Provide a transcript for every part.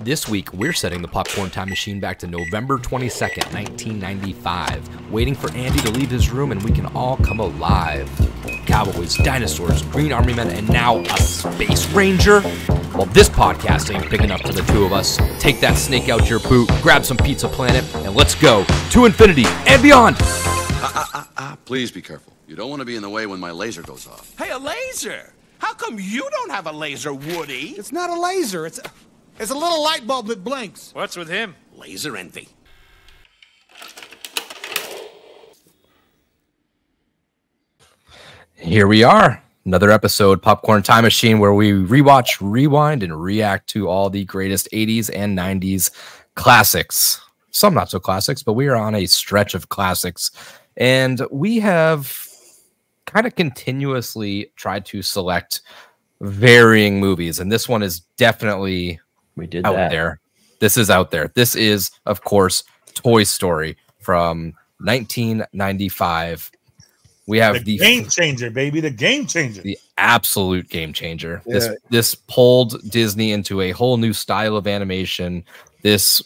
This week, we're setting the popcorn time machine back to November 22nd, 1995, waiting for Andy to leave his room and we can all come alive. Cowboys, dinosaurs, green army men, and now a space ranger? Well, this podcast ain't big enough for the two of us. Take that snake out your boot, grab some Pizza Planet, and let's go to infinity and beyond! Please be careful. You don't want to be in the way when my laser goes off. Hey, a laser? How come you don't have a laser, Woody? It's not a laser. It's a little light bulb that blinks. What's with him? Laser envy. Here we are, another episode, Popcorn Time Machine, where we rewatch, rewind, and react to all the greatest 80s and 90s classics. Some not so classics, but we are on a stretch of classics. And we have kind of continuously tried to select varying movies. And this one is definitely out there. This is out there. This is, of course, Toy Story from 1995. We have the game changer, baby. The game changer. The absolute game changer. Yeah. This pulled Disney into a whole new style of animation. This,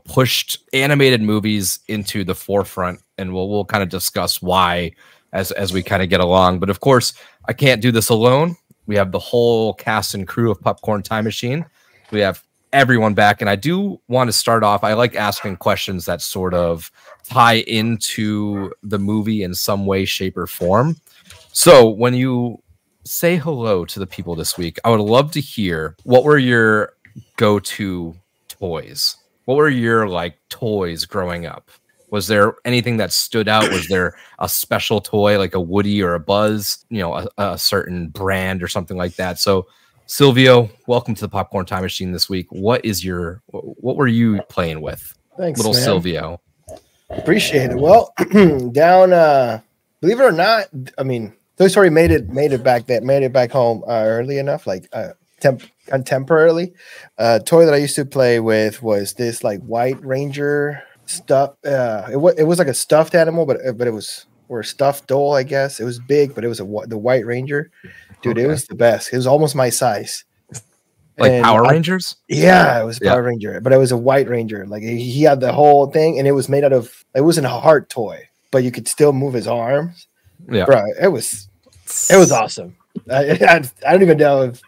pushed animated movies into the forefront, and we'll kind of discuss why as we kind of get along. But of course, I can't do this alone. We have the whole cast and crew of Popcorn Time Machine. We have everyone back, and I do want to start off. I like asking questions that sort of tie into the movie in some way, shape, or form. So when you say hello to the people this week, I would love to hear, what were your go-to toys? What were your toys growing up? Was there anything that stood out? Was there a special toy like a Woody or a Buzz, a certain brand or something like that? So Silvio, welcome to the Popcorn Time Machine this week. What were you playing with? Thanks, little man. Silvio. Appreciate it. Well, believe it or not, I mean, Toy Story made it back home early enough, temporarily. Toy that I used to play with was this White Ranger stuff. It was like a stuffed animal, but it was a stuffed doll, I guess. It was big, but it was the White Ranger. Dude, okay. It was the best. It was almost my size. Power Rangers? Yeah, it was Power Ranger, but it was a White Ranger. He had the whole thing, and it was made out of. It wasn't a heart toy, but you could still move his arms. Yeah, bro, it was awesome. I don't even know if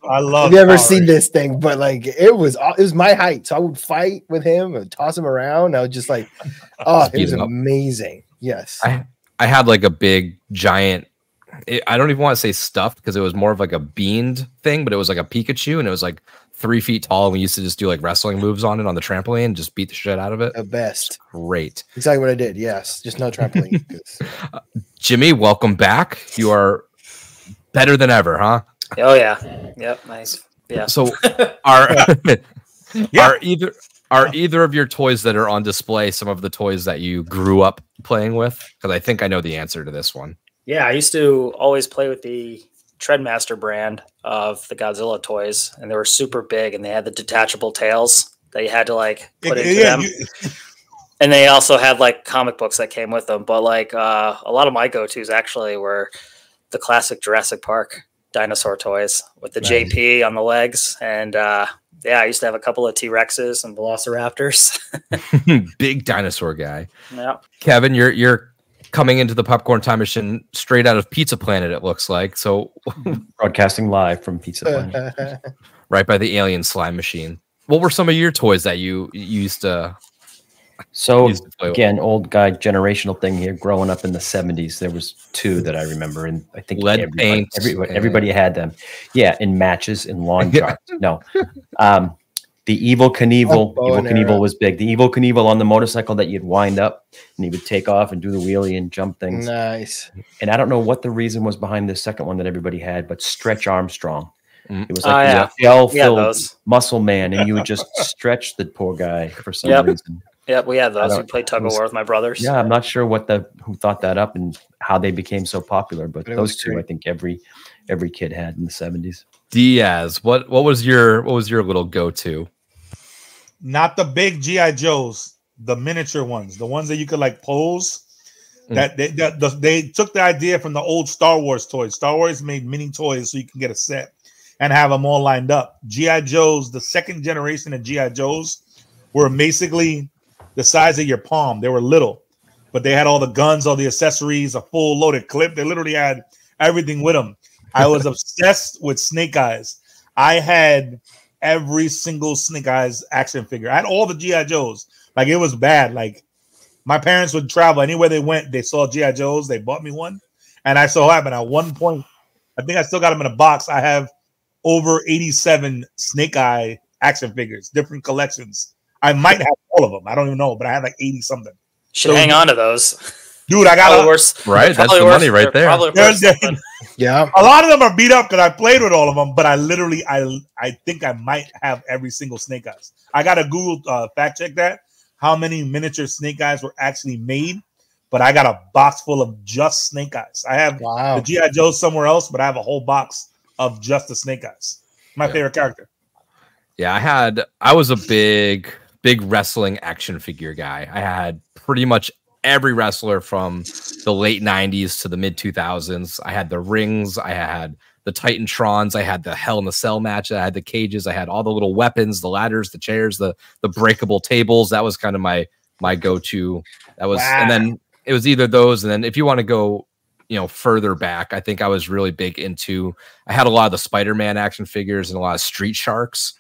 I love. Have you ever seen this thing? But it was my height, so I would fight with him and toss him around. I was just it was amazing. Yes, I had a big giant. I don't even want to say stuffed because it was more of a beamed thing, but it was like a Pikachu, and it was 3 feet tall. And we used to just do wrestling moves on it on the trampoline and just beat the shit out of it. The best. Great. Exactly what I did. Yes, just no trampoline. Jimmy, welcome back. You are better than ever, huh? Oh yeah. Yep. Nice. Yeah. So are either of your toys that are on display some of the toys that you grew up playing with? Because I think I know the answer to this one. Yeah, I used to always play with the Treadmaster brand of the Godzilla toys, and they were super big, and they had the detachable tails that you had to put into them. And they also had comic books that came with them. But a lot of my go-tos actually were the classic Jurassic Park dinosaur toys with the JP on the legs. And I used to have a couple of T-Rexes and Velociraptors. Big dinosaur guy. Yeah. Kevin, you're coming into the Popcorn Time Machine straight out of Pizza Planet, it looks like. So broadcasting live from Pizza Planet. Right by the alien slime machine. What were some of your toys that you used to again, old guy generational thing here. Growing up in the 70s, there was two that I remember, and I think lead paint. Everybody had them. Yeah, in matches, in lawn darts. No. The Evel Knievel. Evel Knievel was big. The Evel Knievel on the motorcycle that you'd wind up and he would take off and do the wheelie and jump things. Nice. And I don't know what the reason was behind this second one that everybody had, but Stretch Armstrong. It was a gel-filled muscle man, and you would just stretch the poor guy for some reason. Yeah, we had those. We played tug of war with my brothers. Yeah, I'm not sure who thought that up and how they became so popular, but those two, I think every kid had in the 70s. Diaz, what was your little go-to? Not the big GI Joes, the miniature ones, the ones that you could pose. That they took the idea from the old Star Wars toys. Star Wars made mini toys so you can get a set. and have them all lined up. G.I. Joes, the second generation of G.I. Joes were basically the size of your palm. They were little, but they had all the guns, all the accessories, a full loaded clip. They literally had everything with them. I was obsessed with Snake Eyes. I had every single Snake Eyes action figure. I had all the G.I. Joes. Like, it was bad. Like, my parents would travel. Anywhere they went, they saw G.I. Joes. They bought me one. And I so happened at one point, I think I still got them in a box. I have over 87 Snake Eye action figures, different collections. I might have all of them. I don't even know, but I have like 80 something. Should hang on to those. Dude, I got right. That's the money right there. Yeah, a lot of them are beat up because I played with all of them, but I literally, I think I might have every single Snake Eyes. I got to Google fact check that how many miniature Snake Eyes were actually made, but I got a box full of just Snake Eyes. I have the G.I. Joe somewhere else, but I have a whole box of just the Snake Eyes. My favorite character. Yeah, I was a big wrestling action figure guy. I had pretty much every wrestler from the late 90s to the mid 2000s. I had the rings, I had the Titantrons, I had the Hell in the Cell match, I had the cages, I had all the little weapons, the ladders, the chairs, the breakable tables. That was kind of my go-to. That was, and then it was either those, and then if you want to go, you know, further back, I think I was really big into, I had a lot of the Spider-Man action figures and a lot of Street Sharks.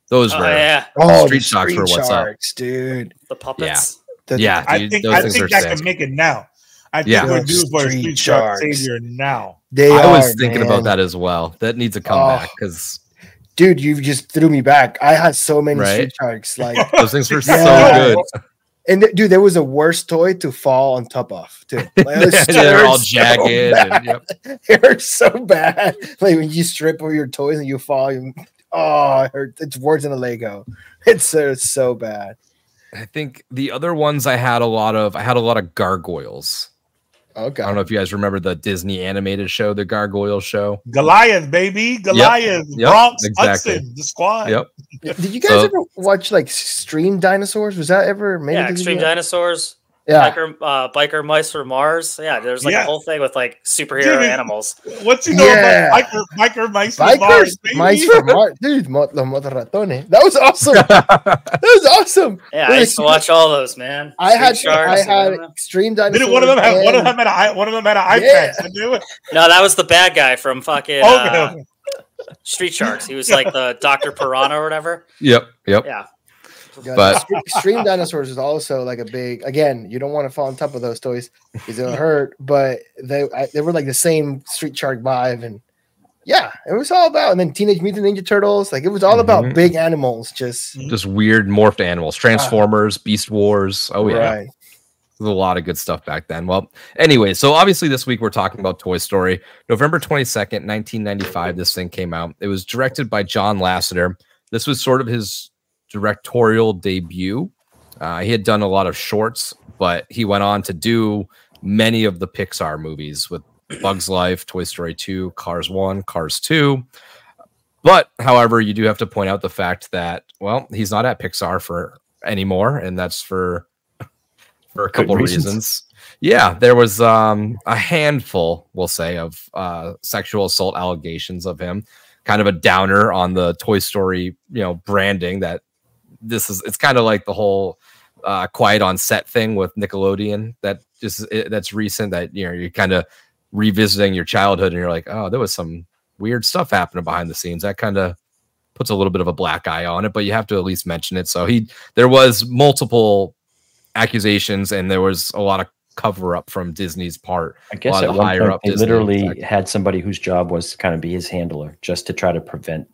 Those were Street Sharks were what's up, dude. The puppets. Dude, I think that can make it now. I think we're due for a Street Shark Savior now. I was thinking about that as well. That needs to come back because, dude, you just threw me back. I had so many Street Sharks. Like those things were so good. And dude, there was a worse toy to fall on top of too. Like, they're all jagged. And, It hurts so bad. Like when you strip over your toys and you fall. It hurts. It's worse than a Lego. It's so bad. I think the other ones I had a lot of gargoyles. Okay. I don't know if you guys remember the Disney animated show, the Gargoyle show. Goliath, baby. Goliath. Yep. Bronx, Exactly. Hudson, the squad. Yep. Did you guys ever watch like Extreme Dinosaurs? Was that ever made? Yeah, Extreme Dinosaurs. Yeah. Biker Mice from Mars. Yeah, there's like a whole thing with like superhero animals. What's he know about Biker Mice from Mars? Mice from Mars. Dude, Los Motorratones. That was awesome. That was awesome. Yeah, I used to watch all those, man. I had Extreme Dinosaurs. Did one of them had an eye patch? No, that was the bad guy from fucking Street Sharks. He was like the Dr. Piranha or whatever. Yep. Yeah. But Extreme Dinosaurs is also like a big. Again, you don't want to fall on top of those toys because it'll hurt. But they were like the same Street Shark vibe, and yeah, it was all about. And then Teenage Mutant Ninja Turtles, like it was all about big animals, just weird morphed animals, Transformers, Beast Wars. Oh yeah, right. There's a lot of good stuff back then. Well, anyway, so obviously this week we're talking about Toy Story. November 22nd, 1995. This thing came out. It was directed by John Lasseter. This was sort of his directorial debut. He had done a lot of shorts, but he went on to do many of the Pixar movies with Bugs Life, Toy Story 2, Cars 1, Cars 2. But however, you do have to point out the fact that, well, he's not at Pixar for anymore, and that's for a couple of reasons. Yeah, there was a handful, we'll say, of sexual assault allegations of him. Kind of a downer on the Toy Story, branding that it's kind of like the whole Quiet on Set thing with Nickelodeon that's recent, that you're kind of revisiting your childhood and you're like, oh, there was some weird stuff happening behind the scenes. That kind of puts a little bit of a black eye on it, but you have to at least mention it. So there was multiple accusations and there was a lot of cover up from Disney's part. I guess at one point they literally had somebody whose job was to kind of be his handler just to try to prevent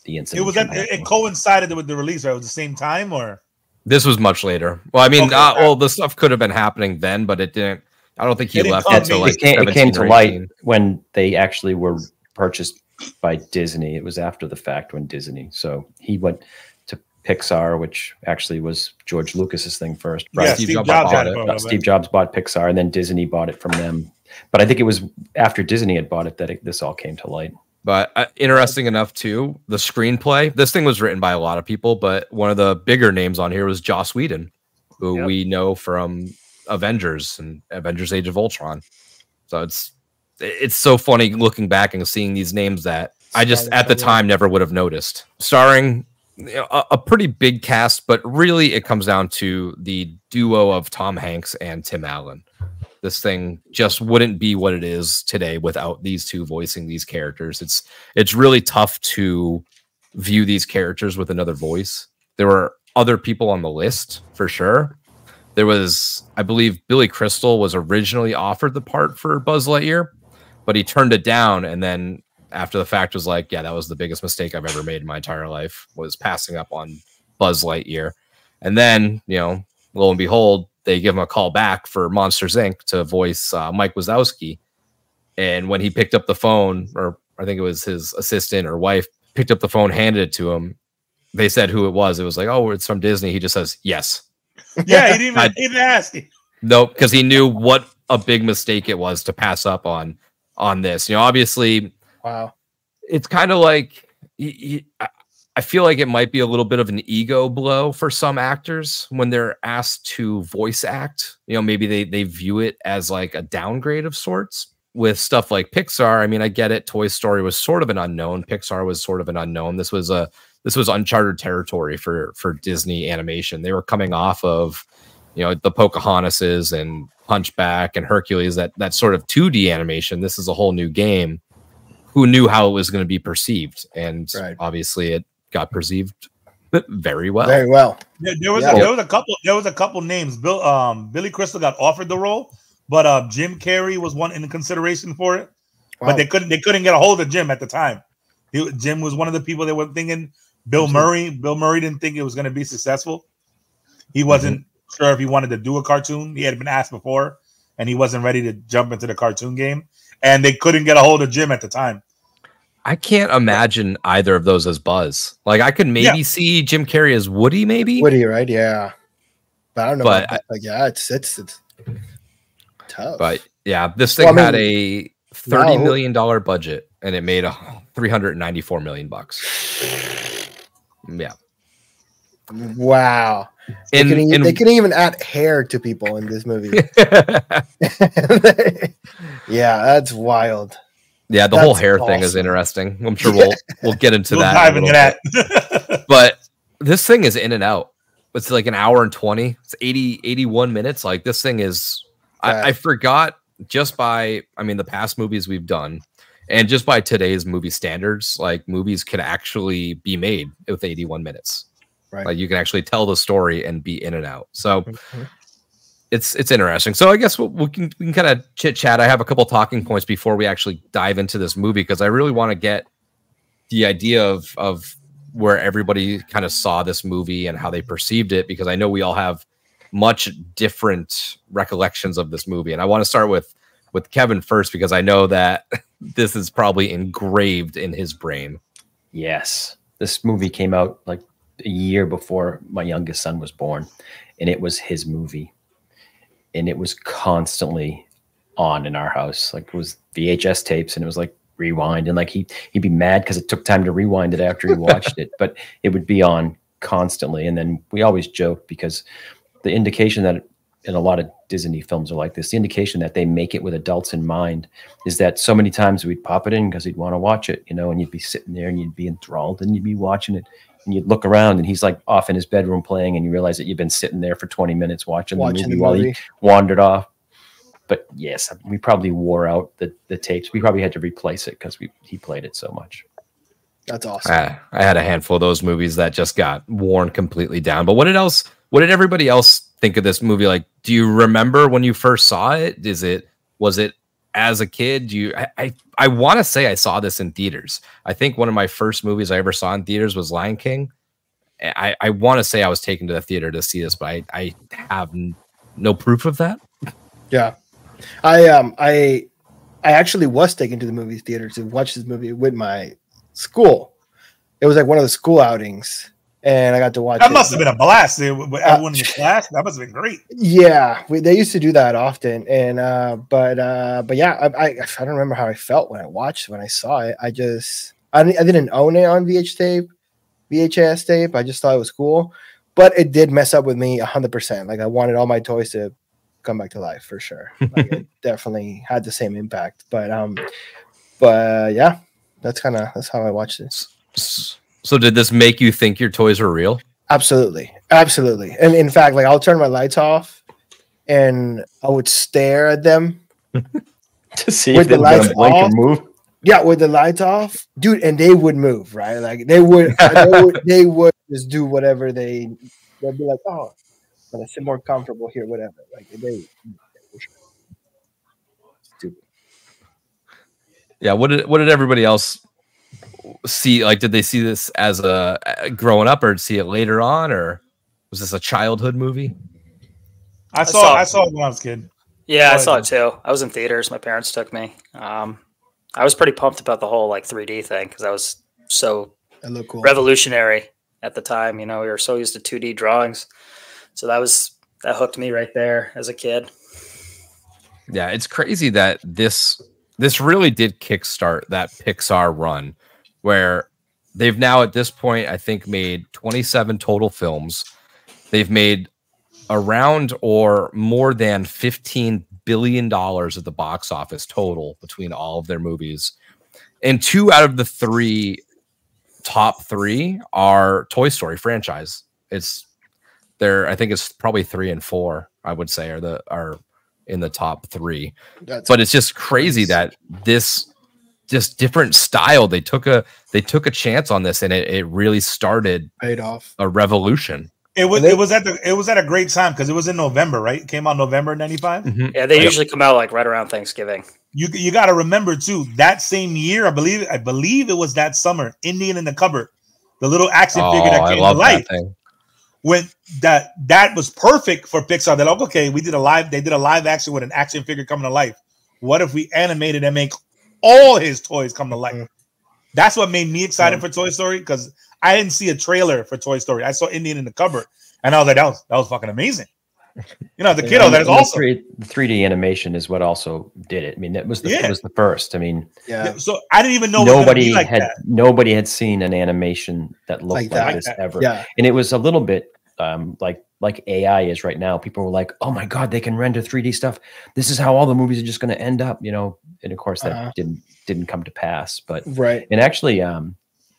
the incident. It coincided with the release, right? It was the same time, or this was much later. Well, I mean, the stuff could have been happening then, but it didn't. I don't think he left until like it came to light when they actually were purchased by Disney. It was after the fact when Disney. So he went to Pixar, which actually was George Lucas's thing first. Right? Yeah, Steve Jobs bought it. Steve Jobs bought Pixar, and then Disney bought it from them. But I think it was after Disney had bought it that this all came to light. But interesting enough, too, the screenplay. This thing was written by a lot of people, but one of the bigger names on here was Joss Whedon, who we know from Avengers and Avengers Age of Ultron. So it's so funny looking back and seeing these names that I just at the time never would have noticed. Starring a pretty big cast, but really it comes down to the duo of Tom Hanks and Tim Allen. This thing just wouldn't be what it is today without these two voicing these characters. It's really tough to view these characters with another voice. There were other people on the list for sure. There was, I believe, Billy Crystal was originally offered the part for Buzz Lightyear, but he turned it down, and then after the fact was like, yeah, that was the biggest mistake I've ever made in my entire life, was passing up on Buzz Lightyear. And then, lo and behold, they give him a call back for Monsters, Inc. to voice Mike Wazowski. And when he picked up the phone, or I think it was his assistant or wife, picked up the phone, handed it to him, they said who it was. It was like, oh, it's from Disney. He just says, yes. Yeah, he didn't even ask you. Nope, because he knew what a big mistake it was to pass up on this. Obviously, wow, it's kind of like I feel like it might be a little bit of an ego blow for some actors when they're asked to voice act. Maybe they view it as like a downgrade of sorts. With stuff like Pixar, I mean, I get it. Toy Story was sort of an unknown. Pixar was sort of an unknown. This was uncharted territory for Disney animation. They were coming off of the Pocahontases and Hunchback and Hercules, that sort of 2D animation. This is a whole new game. Who knew how it was going to be perceived? And obviously it got perceived very well. Very well. There was a couple names. Billy Crystal got offered the role, but Jim Carrey was one in consideration for it. Wow. But they couldn't get a hold of Jim at the time. Jim was one of the people that were thinking. Bill Murray didn't think it was going to be successful. He wasn't sure if he wanted to do a cartoon. He had been asked before, and he wasn't ready to jump into the cartoon game. And they couldn't get a hold of Jim at the time. I can't imagine either of those as Buzz. Like, I could maybe see Jim Carrey as Woody, maybe. Woody, right? Yeah. But I don't know. But it's tough. But yeah, this thing had a $30 million budget, and it made $394 million. Yeah. Wow. They couldn't even add hair to people in this movie. Yeah, that's wild. Yeah, the whole hair thing is interesting. I'm sure we'll get into that. But this thing is in and out. It's like an hour and 20. It's 81 minutes. Like, this thing is I forgot just by the past movies we've done, and just by today's movie standards, like, movies can actually be made with 81 minutes. Right. Like, you can actually tell the story and be in and out. So it's interesting. So I guess we can kind of chit chat. I have a couple talking points before we actually dive into this movie, because I really want to get the idea of where everybody kind of saw this movie and how they perceived it, because I know we all have much different recollections of this movie. And I want to start with Kevin first, because I know that this is probably engraved in his brain. Yes. This movie came out like a year before my youngest son was born, and it was his movie, and it was constantly on in our house. Like, it was VHS tapes, and it was like rewind, and like he'd be mad because it took time to rewind it after he watched it, but it would be on constantly. And then we always joke, because the indication that, and a lot of Disney films are like this, the indication that they make it with adults in mind is that so many times we'd pop it in because he'd want to watch it, and you'd be sitting there and you'd be enthralled and you'd be watching it, and you'd look around and he's like off in his bedroom playing, and you realize that you've been sitting there for 20 minutes watching the movie while he wandered off. But yes, we probably wore out the tapes. We probably had to replace it because he played it so much. That's awesome. I had a handful of those movies that just got worn completely down. But what did everybody else think of this movie? Like, do you remember when you first saw it? Was it as a kid? I want to say I saw this in theaters. I think one of my first movies I ever saw in theaters was Lion King. I want to say I was taken to the theater to see this, but I have no proof of that. Yeah. I actually was taken to the movie theater to watch this movie with my school. It was like one of the school outings, and I got to watch. That must have been a blast. Everyone in your class. That must have been great. Yeah, they used to do that often, and but yeah, I don't remember how I felt when I saw it. I didn't own it on VHS tape. I just thought it was cool, but it did mess up with me 100%. Like, I wanted all my toys to come back to life for sure. Like, it definitely had the same impact. But yeah, That's how I watched this. So did this make you think your toys were real? Absolutely. And in fact, like I'll turn my lights off and I would stare at them to see if they would blink or move. Yeah, with the lights off, dude, and they would move, right? Like they would just do whatever they'd be like, oh, I'm gonna sit more comfortable here, whatever. Like they stupid. Yeah, what did everybody else see? Like, did they see this as a growing up, or see it later on, or was this a childhood movie? I saw it when I was a kid. Yeah, I saw it too. I was in theaters. My parents took me. I was pretty pumped about the whole like 3D thing because that was so revolutionary at the time. You know, we were so used to 2D drawings, so that hooked me right there as a kid. Yeah, it's crazy that this really did kickstart that Pixar run, where they've now at this point I think made 27 total films. They've made around or more than $15 billion at the box office total between all of their movies, and 2 out of the 3 top 3 are Toy Story franchise. I think it's probably 3 and 4 I would say are in the top 3. But it's just crazy that this just different style, they took a chance on this, and it really paid off a revolution. It was at a great time because it was in November, right? It came out November '95. Mm-hmm. Yeah, they usually come out like right around Thanksgiving. You got to remember too, that same year, I believe it was that summer, Indian in the Cupboard, the little action figure that came to life. When that was perfect for Pixar. They're like, okay, they did a live action with an action figure coming to life. What if we animated and make all his toys come to life? Mm-hmm. That's what made me excited for Toy Story, because I didn't see a trailer for Toy Story. I saw Indian in the Cupboard, and I was like, that was fucking amazing. You know, the kiddo, that is awesome. The 3D animation is what also did it. I mean, it was the first. I mean, so I didn't even know nobody had seen an animation that looked like this ever. Yeah. And it was a little bit like AI is right now. People were like, "Oh my god, they can render 3D stuff. This is how all the movies are just going to end up," you know. And of course, that didn't come to pass. But and actually, I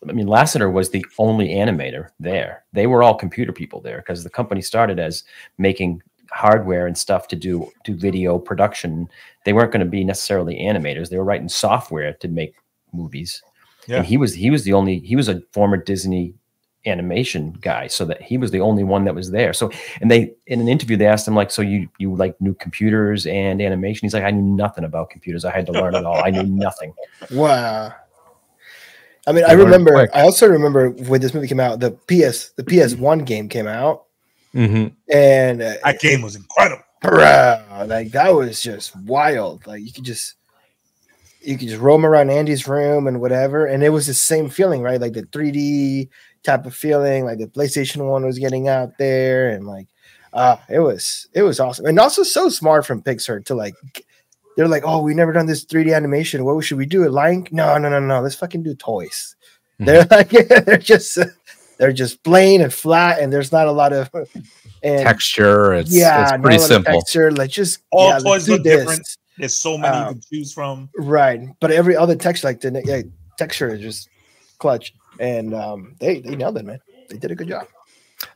mean, Lasseter was the only animator there. They were all computer people there because the company started as making hardware and stuff to do video production. They weren't going to be necessarily animators. They were writing software to make movies. Yeah. And he was a former Disney animation guy, so that he was the only one that was there. So, and they, in an interview, they asked him like, so you like knew computers and animation? He's like, I knew nothing about computers. I had to learn it all. I knew nothing. Wow. I mean, I also remember when this movie came out, the PS1 game came out. Mm-hmm. And that game was incredible. Like that was just wild. Like you could just roam around Andy's room and whatever, and it was the same feeling, right? Like the 3D type of feeling, like the PlayStation 1 was getting out there, and like it was awesome. And also so smart from Pixar to like, they're like, oh, we never done this 3D animation. What should we do? No. Let's fucking do toys. Mm-hmm. They're like they're just plain and flat, and there's not a lot of texture. It's pretty simple. Texture, like just all toys look different. There's so many you can choose from. Right, but every other texture, like the texture, is just clutch, and they nailed it, man. They did a good job.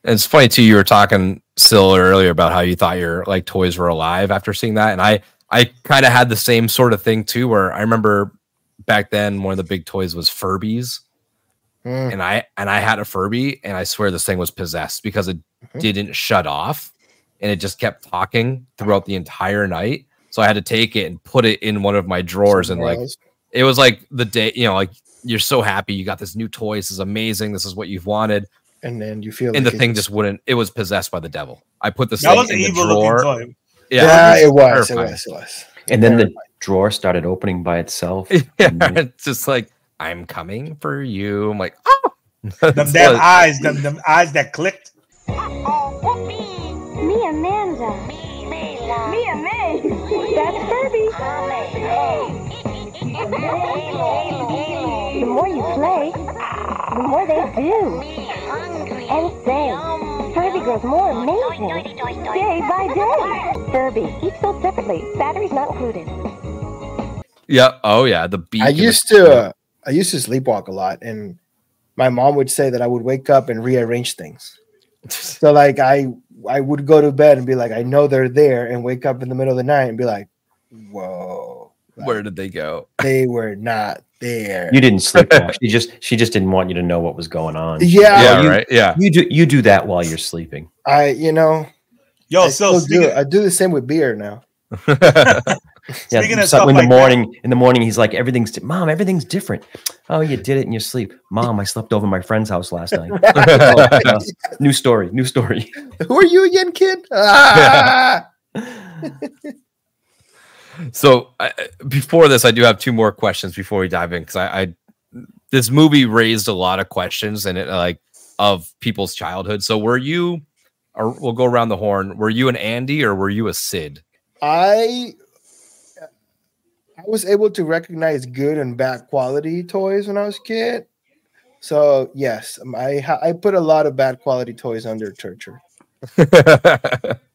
And it's funny too. You were talking, Sil, earlier about how you thought your like toys were alive after seeing that, and I kind of had the same sort of thing too. Where I remember back then, one of the big toys was Furbies. And I had a Furby, and I swear this thing was possessed because it didn't shut off, and it just kept talking throughout the entire night. So I had to take it and put it in one of my drawers, and like it was like the day, you know, like you're so happy you got this new toy. This is amazing. This is what you've wanted, and then you feel, and the thing just wouldn't. It was possessed by the devil. I put this thing in the drawer. Yeah, it was. And then the drawer started opening by itself. Yeah, it's just like, I'm coming for you. I'm like, oh, them eyes that clicked. Me, Amanda. Me, Amanda. That's Furby. The more you play, the more they do. And say, Furby grows more amazing day by day. Furby, each sold separately. Batteries not included. Yeah. Oh yeah. The beak. I used to I used to sleepwalk a lot, and my mom would say that I would wake up and rearrange things. So like I would go to bed and be like, I know they're there, and wake up in the middle of the night and be like, whoa, like, where did they go? They were not there. You didn't sleepwalk. She just didn't want you to know what was going on. Yeah, right. Yeah, you do that while you're sleeping. I I do the same with beer now. Speaking of so stuff in the like morning, he's like, Mom, everything's different. Oh, you did it in your sleep. Mom, I slept over my friend's house last night. New story. Who are you again, kid? Ah! So before this, I do have 2 more questions before we dive in, because this movie raised a lot of questions and of people's childhood. So were you, or we'll go around the horn, were you an Andy or were you a Sid? I was able to recognize good and bad quality toys when I was a kid. So yes, I put a lot of bad quality toys under Turcher.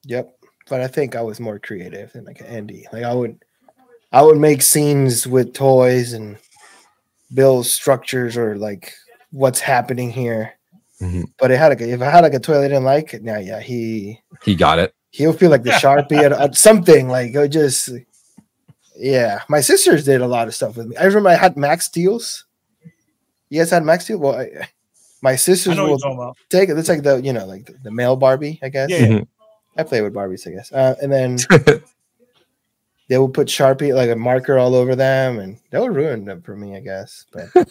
Yep. But I think I was more creative than like Andy. Like I would make scenes with toys and build structures or like what's happening here. Mm-hmm. But if I had like a toy I didn't like, he got it. He'll feel like the Sharpie at something like it just. Yeah, my sisters did a lot of stuff with me. I remember I had Max Steels. You guys had Max Steel? Well, my sisters will take it. It's like the male Barbie, I guess. Yeah. Mm-hmm. I play with Barbies, I guess. And then they will put Sharpie, like a marker all over them, and that would ruin them for me, I guess. But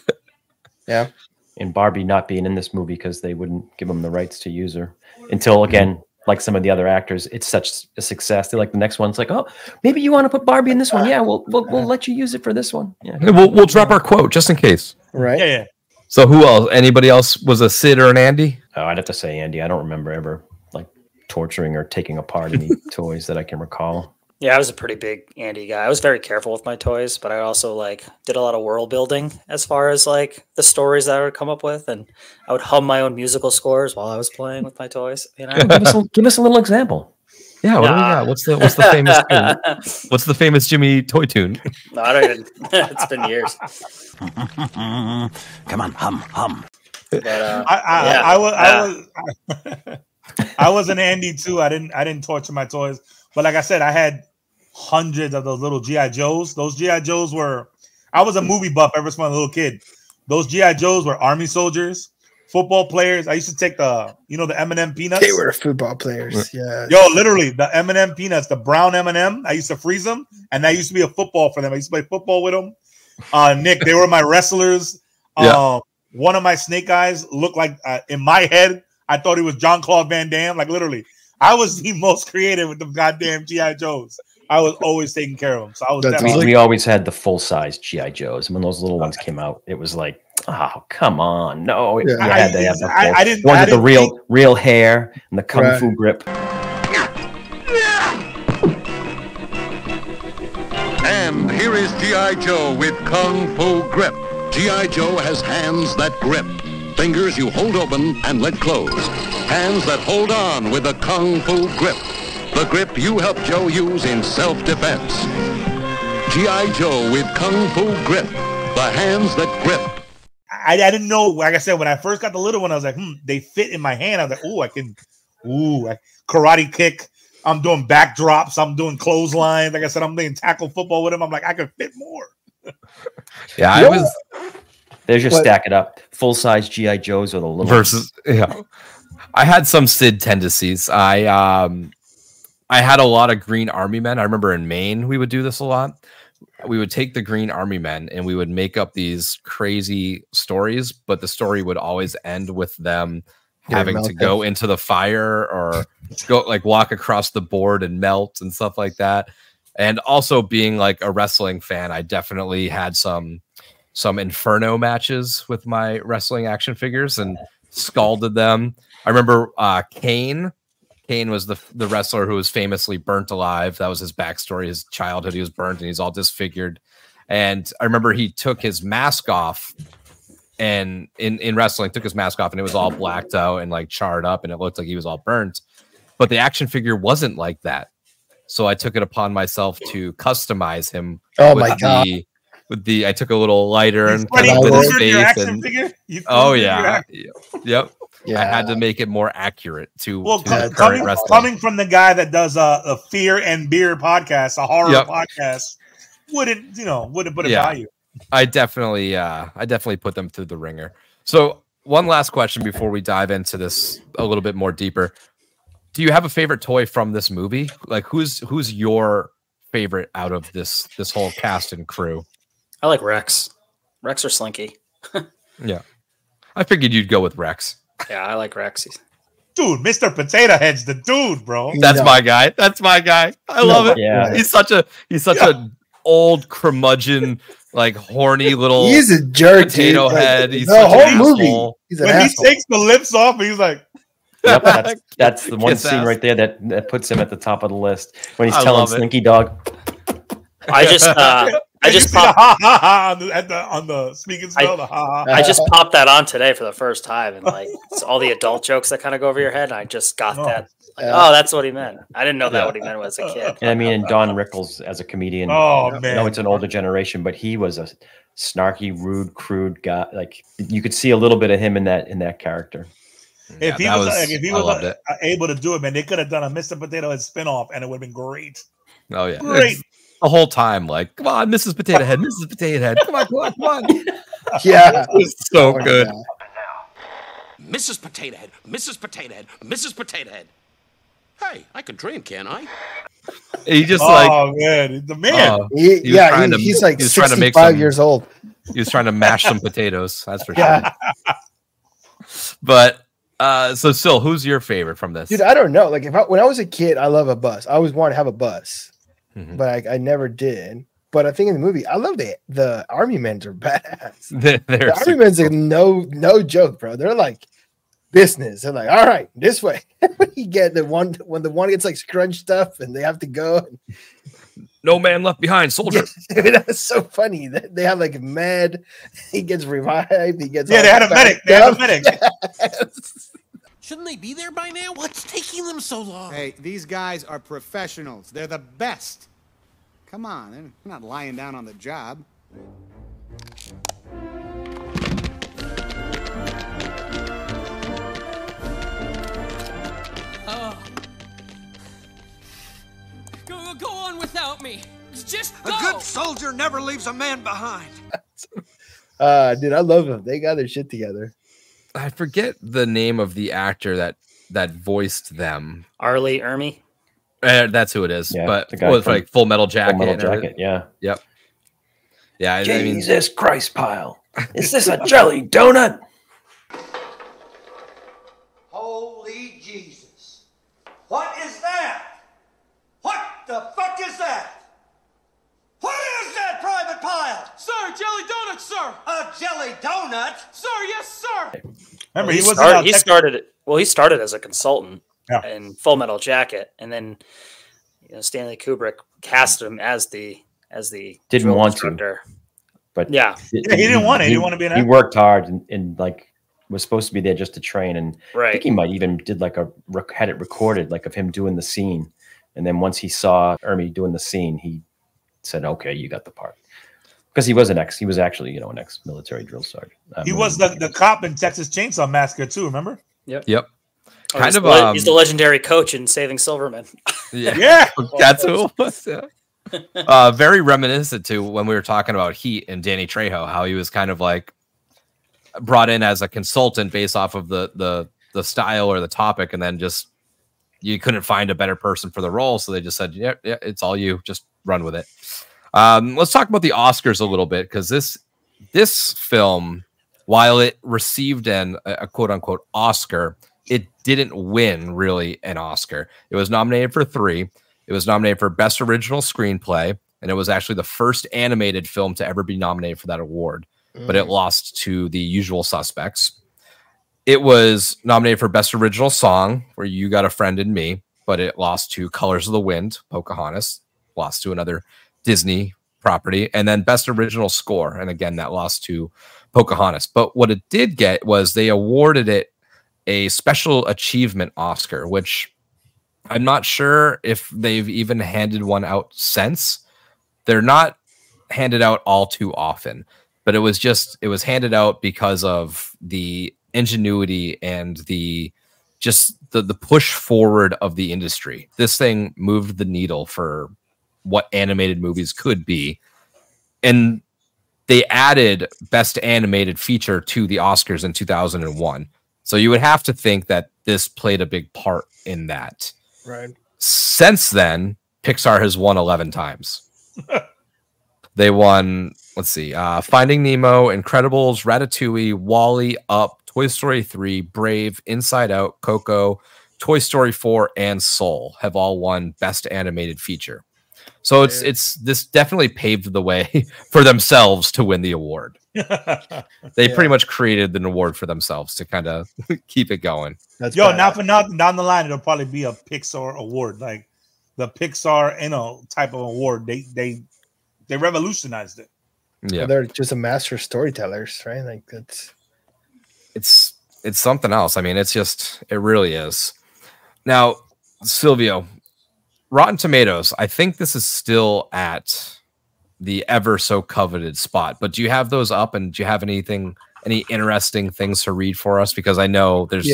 yeah. And Barbie not being in this movie because they wouldn't give them the rights to use her until, again, like some of the other actors, it's such a success. They're like, the next one's like, oh, maybe you want to put Barbie in this one. Yeah, we'll let you use it for this one. Yeah, we'll drop our quote just in case. Right. Yeah. So who else? Anybody else was a Sid or an Andy? Oh, I'd have to say Andy. I don't remember ever like torturing or taking apart any toys that I can recall. Yeah, I was a pretty big Andy guy. I was very careful with my toys, but I also did a lot of world building as far as the stories that I would come up with, and I would hum my own musical scores while I was playing with my toys. Give us a little example. Yeah, what do we got? What's the famous tune? What's the famous Jimmy toy tune? No, I don't even. It's been years. Come on, hum. But, I was an Andy too. I didn't torture my toys, but like I said, I had hundreds of those little GI Joes. Those GI Joes were. I was a movie buff ever since I was a little kid. Those GI Joes were army soldiers, football players. I used to take the M&M peanuts. They were football players. Yeah. Yo, literally the M&M peanuts, the brown M&M. I used to freeze them, and that used to be a football for them. I used to play football with them. Nick, they were my wrestlers. Yeah. One of my snake eyes looked like in my head, I thought he was Jean-Claude Van Damme. Like literally, I was the most creative with the goddamn GI Joes. I was always taking care of them. So I was we always had the full size GI Joes. And when those little ones came out, it was like, oh, come on. No, you had to have the ones with the real hair and the kung fu grip. And here is G.I. Joe with Kung Fu Grip. G.I. Joe has hands that grip. Fingers you hold open and let close. Hands that hold on with the Kung Fu Grip. The grip you help Joe use in self-defense. G.I. Joe with Kung Fu Grip. The hands that grip. I didn't know, like I said, when I first got the little one, I was like, they fit in my hand. I was like, karate kick. I'm doing backdrops. I'm doing clotheslines. Like I said, I'm playing tackle football with him. I'm like, I could fit more. Yeah, There's your stack it up. Full size GI Joes or the little versus. Yeah, I had some Sid tendencies. I had a lot of Green Army Men. I remember in Maine we would do this a lot. We would take the Green Army Men and we would make up these crazy stories, but the story would always end with them having to go into the fire or go walk across the board and melt and stuff like that. And also being like a wrestling fan, I definitely had some Inferno matches with my wrestling action figures and scalded them. I remember Kane. Kane was the wrestler who was famously burnt alive. That was his backstory, his childhood. He was burnt and he's all disfigured. And I remember he took his mask off and in wrestling took his mask off and it was all blacked out and charred up and it looked like he was all burnt. But the action figure wasn't like that. So I took it upon myself to customize him. Oh my God. with the I took a little lighter and Funny, kind of with his your face action and figure? oh yeah, yep. Yeah. I had to make it more accurate to coming from the guy that does a Fear and Beer podcast, a horror podcast, wouldn't put it by you. I definitely put them through the ringer. So one last question before we dive into this a little bit more deeper. Do you have a favorite toy from this movie? Like who's your favorite out of this whole cast and crew? I like Rex. Rex or Slinky. Yeah. I figured you'd go with Rex. Yeah, I like Rex. Dude, Mr. Potato Head's the dude, bro. That's my guy. That's my guy. I love it. Yeah. He's such a old curmudgeon, like horny little he's a jerk, potato dude. head. He's the such whole an movie. asshole. He's an when asshole. he takes the lips off, he's like, Yep, that's the one Kiss scene ass. right there that puts him at the top of the list when he's I telling love it. Slinky Dog. I just popped popped. ha ha ha on the speaking spell. The ha ha. I just popped that on today for the first time, and like it's all the adult jokes that kind of go over your head. And I just got that. Like, oh, that's what he meant. I didn't know that what he meant as a kid. And I mean, and Don Rickles as a comedian. Oh I man, know it's an older generation, but he was a snarky, rude, crude guy. Like you could see a little bit of him in that character. if he was it. able to do it, man, they could have done a Mr. Potato Head spinoff, and it would have been great. Oh yeah. Great. It's the whole time, like, come on, Mrs. Potato Head, Mrs. Potato Head. Come on. Yeah. It's so good. Mrs. Potato Head, Mrs. Potato Head, Mrs. Potato Head. Hey, I could dream, can't I? He just man, the man. He's like he was trying to make 65 years old. He was trying to mash some potatoes. That's for sure. But so still, who's your favorite from this? Dude, I don't know. Like when I was a kid, I love a bus. I always wanted to have a bus, but I never did. But I think in the movie, I love the army men are badass. The army men's are no joke, bro. They're like business. They're like, all right, this way. You get when the one gets like scrunched up and they have to go. No man left behind, soldier. That's so funny. They have like med. He gets revived. He gets they had a medic. They had a medic. Shouldn't they be there by now? What's taking them so long? Hey, these guys are professionals. They're the best. Come on, they're not lying down on the job. Go on without me. Just go. A good soldier never leaves a man behind. Dude, I love them. They got their shit together. I forget the name of the actor that voiced them. Arlie Ermy. That's who it is. Yeah, but the guy it's from like Full Metal Jacket. Full Metal Jacket, yeah. Yep. Yeah. Jesus Christ, pile. Is this a jelly donut? Holy Jesus. What is that? What the fuck is that? What is that, Private Pile? Sir, jelly donuts, sir. A jelly donut? Sir, yes, sir. Remember, he started as a consultant in Full Metal Jacket, and then Stanley Kubrick cast him as the didn't want instructor. to, but he didn't want it. He didn't want to be an actor. He worked hard and like was supposed to be there just to train, and right. I think he might even did like had it recorded like of him doing the scene, and then once he saw Ermy doing the scene, he said, "Okay, you got the part." Because he was actually an ex-military drill sergeant. He was the cop in Texas Chainsaw Massacre too. Remember? Yep. He's the legendary coach in Saving Silverman. Yeah. That's who it was. Yeah. Very reminiscent to when we were talking about Heat and Danny Trejo, how he was kind of like brought in as a consultant based off of the style or the topic, and then just you couldn't find a better person for the role, so they just said, yeah, it's all you, just run with it. Let's talk about the Oscars a little bit, because this film, while it received a quote unquote Oscar, it didn't win really an Oscar. It was nominated for 3. It was nominated for Best Original Screenplay, and it was actually the first animated film to ever be nominated for that award, but it lost to The Usual Suspects. It was nominated for Best Original Song, where You Got a Friend in Me, but it lost to Colors of the Wind, Pocahontas, lost to another Disney property, and then Best Original Score, and again that lost to Pocahontas. But what it did get was they awarded it a Special Achievement Oscar, which I'm not sure if they've even handed one out since. They're not handed out all too often, but it was handed out because of the ingenuity and the push forward of the industry. This thing moved the needle for what animated movies could be. And they added Best Animated Feature to the Oscars in 2001. So you would have to think that this played a big part in that. Right. Since then, Pixar has won 11 times. They won, let's see, Finding Nemo, Incredibles, Ratatouille, WALL-E, Up, Toy Story 3, Brave, Inside Out, Coco, Toy Story 4, and Soul have all won Best Animated Feature. So it's this definitely paved the way for themselves to win the award. They pretty much created an award for themselves to kind of keep it going. Now down the line, it'll probably be a Pixar award, like the Pixar, type of award. They revolutionized it. Yeah, well, they're just a master storytellers, right? Like it's something else. I mean, it really is. Now, Silvio, Rotten Tomatoes, I think this is still at the ever so coveted spot, but do you have those up, and do you have any interesting things to read for us? Because I know there's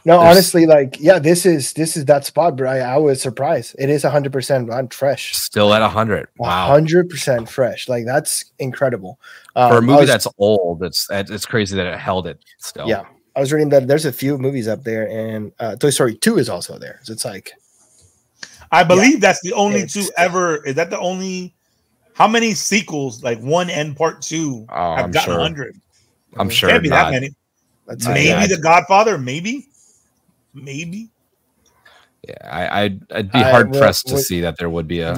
honestly, this is that spot, but I was surprised. It is 100% fresh, still at 100. Wow, 100% fresh. Like, that's incredible for a movie that's old. It's crazy that it held it still. Yeah, I was reading that there's a few movies up there, and Toy Story 2 is also there. So it's like, I believe that's the only two ever. Is that the only? How many sequels, like 1 and Part 2, have gotten 100? I'm sure. Can't be that many. Maybe The Godfather. Maybe. Yeah, I'd be hard pressed to see that there would be a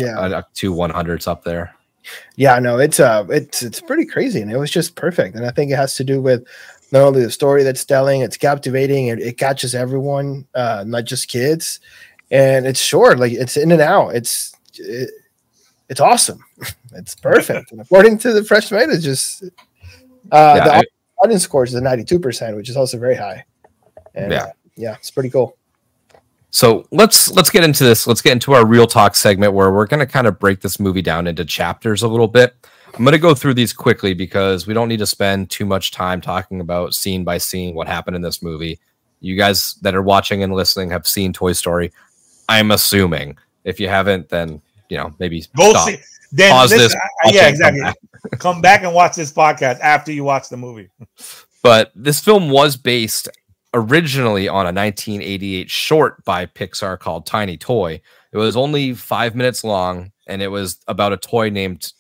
2 100s up there. Yeah, no, it's pretty crazy, and it was just perfect. And I think it has to do with not only the story that's telling, it's captivating, and it catches everyone, not just kids. And it's short, like it's in and out. It's awesome. It's perfect. And according to the Fresh Tomatoes, just the audience score is a 92%, which is also very high. And it's pretty cool. So let's get into this. Let's get into our real talk segment where we're going to kind of break this movie down into chapters a little bit. I'm going to go through these quickly because we don't need to spend too much time talking about scene by scene what happened in this movie. You guys that are watching and listening have seen Toy Story, I'm assuming. If you haven't, then maybe go see. Then pause this. Exactly. Come back and watch this podcast after you watch the movie. But this film was based originally on a 1988 short by Pixar called Tiny Toy. It was only 5 minutes long, and it was about a toy named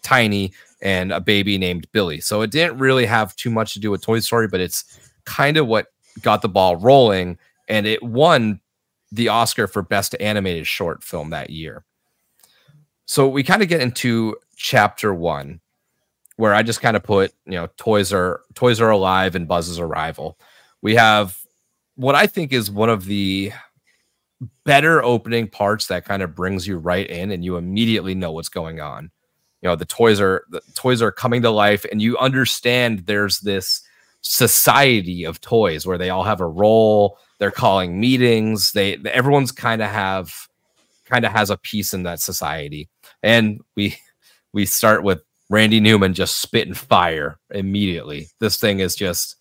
Tiny and a baby named Billy. So it didn't really have too much to do with Toy Story, but it's kind of what got the ball rolling, and it won the Oscar for Best Animated Short Film that year. So we kind of get into chapter 1, where I just kind of put, toys are alive and Buzz's arrival. We have what I think is one of the better opening parts that kind of brings you right in, and you immediately know what's going on. The toys are coming to life, and you understand there's this society of toys where they all have a role. They're calling meetings. Everyone's kind of has a piece in that society. And we start with Randy Newman just spitting fire immediately. This thing has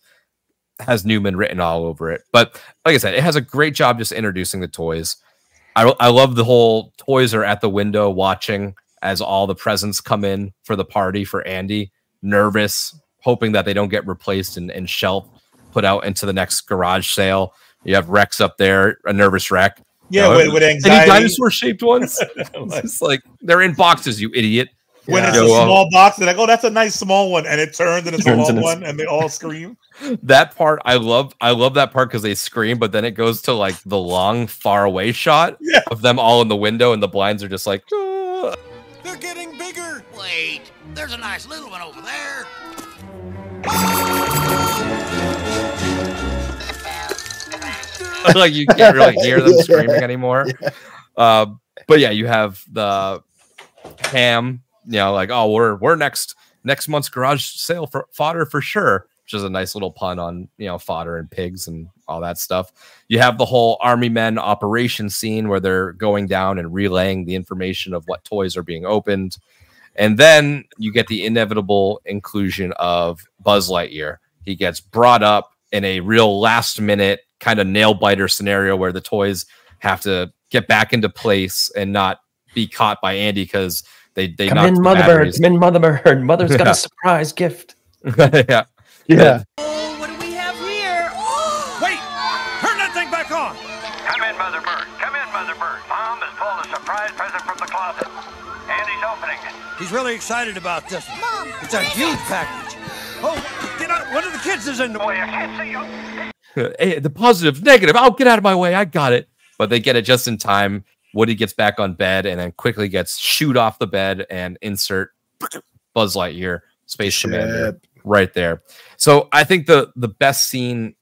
Newman written all over it. But like I said, it has a great job just introducing the toys. I love the whole toys are at the window watching as all the presents come in for the party for Andy, nervous, hoping that they don't get replaced and shelved, put out into the next garage sale. You have Rex up there, a nervous wreck. Yeah, with anxiety. Any dinosaur-shaped ones? It's like, they're in boxes, you idiot. When it's a small box, they're like, oh, that's a nice small one. And it turns into a small one, and they all scream. That part, I love that part because they scream, but then it goes to like the long, far away shot of them all in the window, and the blinds are just like, ah. They're getting bigger. Wait, there's a nice little one over there. Like, you can't really hear them screaming anymore. But yeah, you have the ham, like, oh, we're next month's garage sale for fodder for sure, which is a nice little pun on fodder and pigs and all that stuff. You have the whole Army Men operation scene where they're going down and relaying the information of what toys are being opened. And then you get the inevitable inclusion of Buzz Lightyear. He gets brought up in a real last minute kind of nail biter scenario where the toys have to get back into place and not be caught by Andy because they come in, Motherbird. Come in, Motherbird. Mother's got a surprise gift. Yeah. Oh, what do we have here? Wait! Turn that thing back on! Come in, Motherbird. Come in, Motherbird. Mom has pulled a surprise present from the closet. Andy's opening it. He's really excited about this one. Mom, it's a huge package. Oh, get out. One of the kids is in the way. I can't see you. Hey, the positive, negative. Oh, get out of my way. I got it. But they get it just in time. Woody gets back on bed and then quickly gets shooed off the bed and insert Buzz Lightyear, Space Commander, right there. So I think the best scene,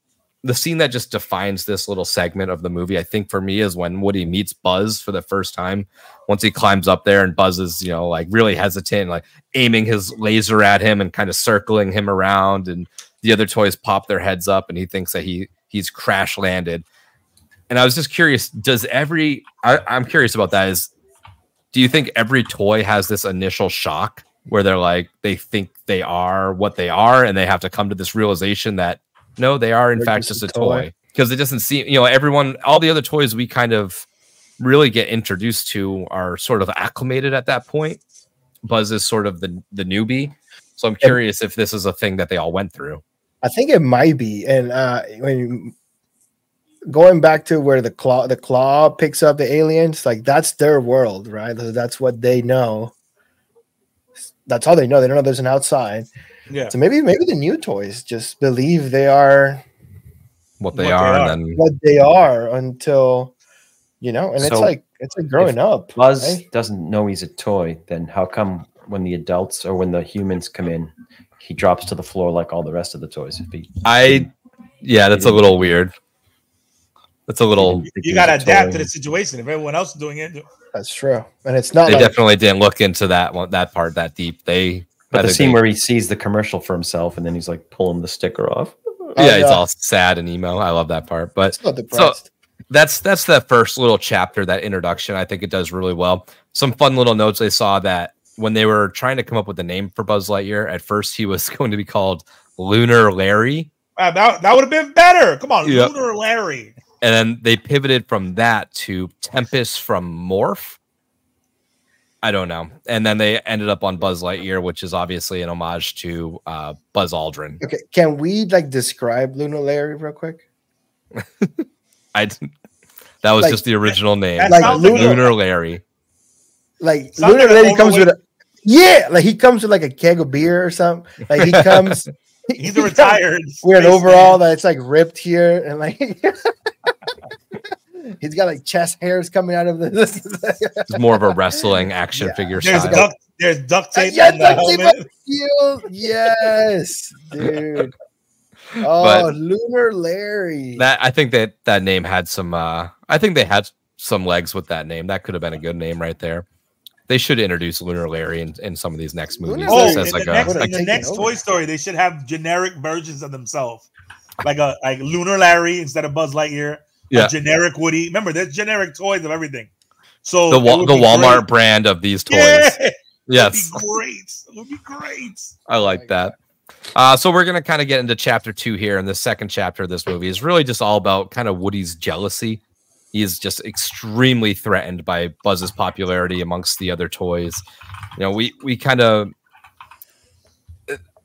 the scene that just defines this little segment of the movie, I think for me is when Woody meets Buzz for the first time. Once he climbs up there and Buzz is, you know, like really hesitant, like aiming his laser at him and kind of circling him around, and the other toys pop their heads up and he thinks that he's crash landed. And I was just curious, I'm curious about that is, do you think every toy has this initial shock where they're like, they think they are what they are and they have to come to this realization that no, they are in fact just a toy? Because it doesn't seem, you know, all the other toys we kind of really get introduced to are sort of acclimated at that point. Buzz is sort of the newbie. So I'm curious if this is a thing that they all went through. I think it might be. And when going back to where the claw picks up the aliens, like that's their world, right? That's what they know. That's all they know. They don't know there's an outside. Yeah. So maybe the new toys just believe they are what they are until, you know, and So it's like growing up. Buzz right? doesn't know he's a toy, then how come when the adults or when the humans come in, he drops to the floor like all the rest of the toys? That's a little weird. That's a little. You got to adapt to the situation. If everyone else is doing it, that's true. And it's not. They definitely didn't look into that part that deep. But the scene where he sees the commercial for himself and then he's like pulling the sticker off. Yeah, he's all sad and emo. I love that part. But so that's the first little chapter, that introduction. I think it does really well. Some fun little notes. They saw that when they were trying to come up with a name for Buzz Lightyear, at first he was going to be called Lunar Larry. That would have been better. Come on, yep. Lunar Larry. And then they pivoted from that to Tempest from Morph. I don't know. And then they ended up on Buzz Lightyear, which is obviously an homage to Buzz Aldrin. Okay, can we describe Lunar Larry real quick? That was just the original name. Lunar Larry. Like Lunar Larry comes with he comes with like a keg of beer or something. Like he comes. He's retired. Weird overall that's like ripped here and like he's got like chest hairs coming out of this. It's more of a wrestling action figure style. There's duct tape on the helmet. Yes, dude. Oh, Lunar Larry. I think that name had some. I think they had some legs with that name. That could have been a good name right there. They should introduce Lunar Larry in some of these next movies. In the next Toy Story, they should have generic versions of themselves, like Lunar Larry instead of Buzz Lightyear. Yeah, generic Woody. Remember, there's generic toys of everything. So the Walmart brand of these toys. Yeah, yes, it would be great. It would be great. I like that. So we're gonna kind of get into chapter 2 here, and the second chapter of this movie is really just all about kind of Woody's jealousy. He is just extremely threatened by Buzz's popularity amongst the other toys. You know, we kind of.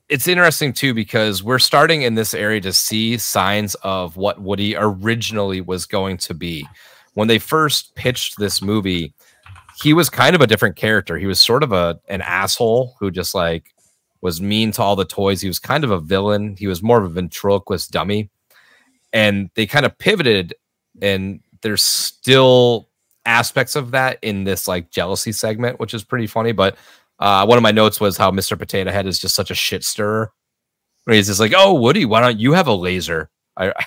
It's interesting too because we're starting in this area to see signs of what Woody originally was going to be. When they first pitched this movie, he was kind of a different character. He was sort of an asshole who just like was mean to all the toys. He was kind of a villain. He was more of a ventriloquist dummy. And they kind of pivoted, and there's still aspects of that in this like jealousy segment, which is pretty funny. But one of my notes was how Mr. Potato Head is just such a shit stirrer. He's just like, oh, Woody, why don't you have a laser?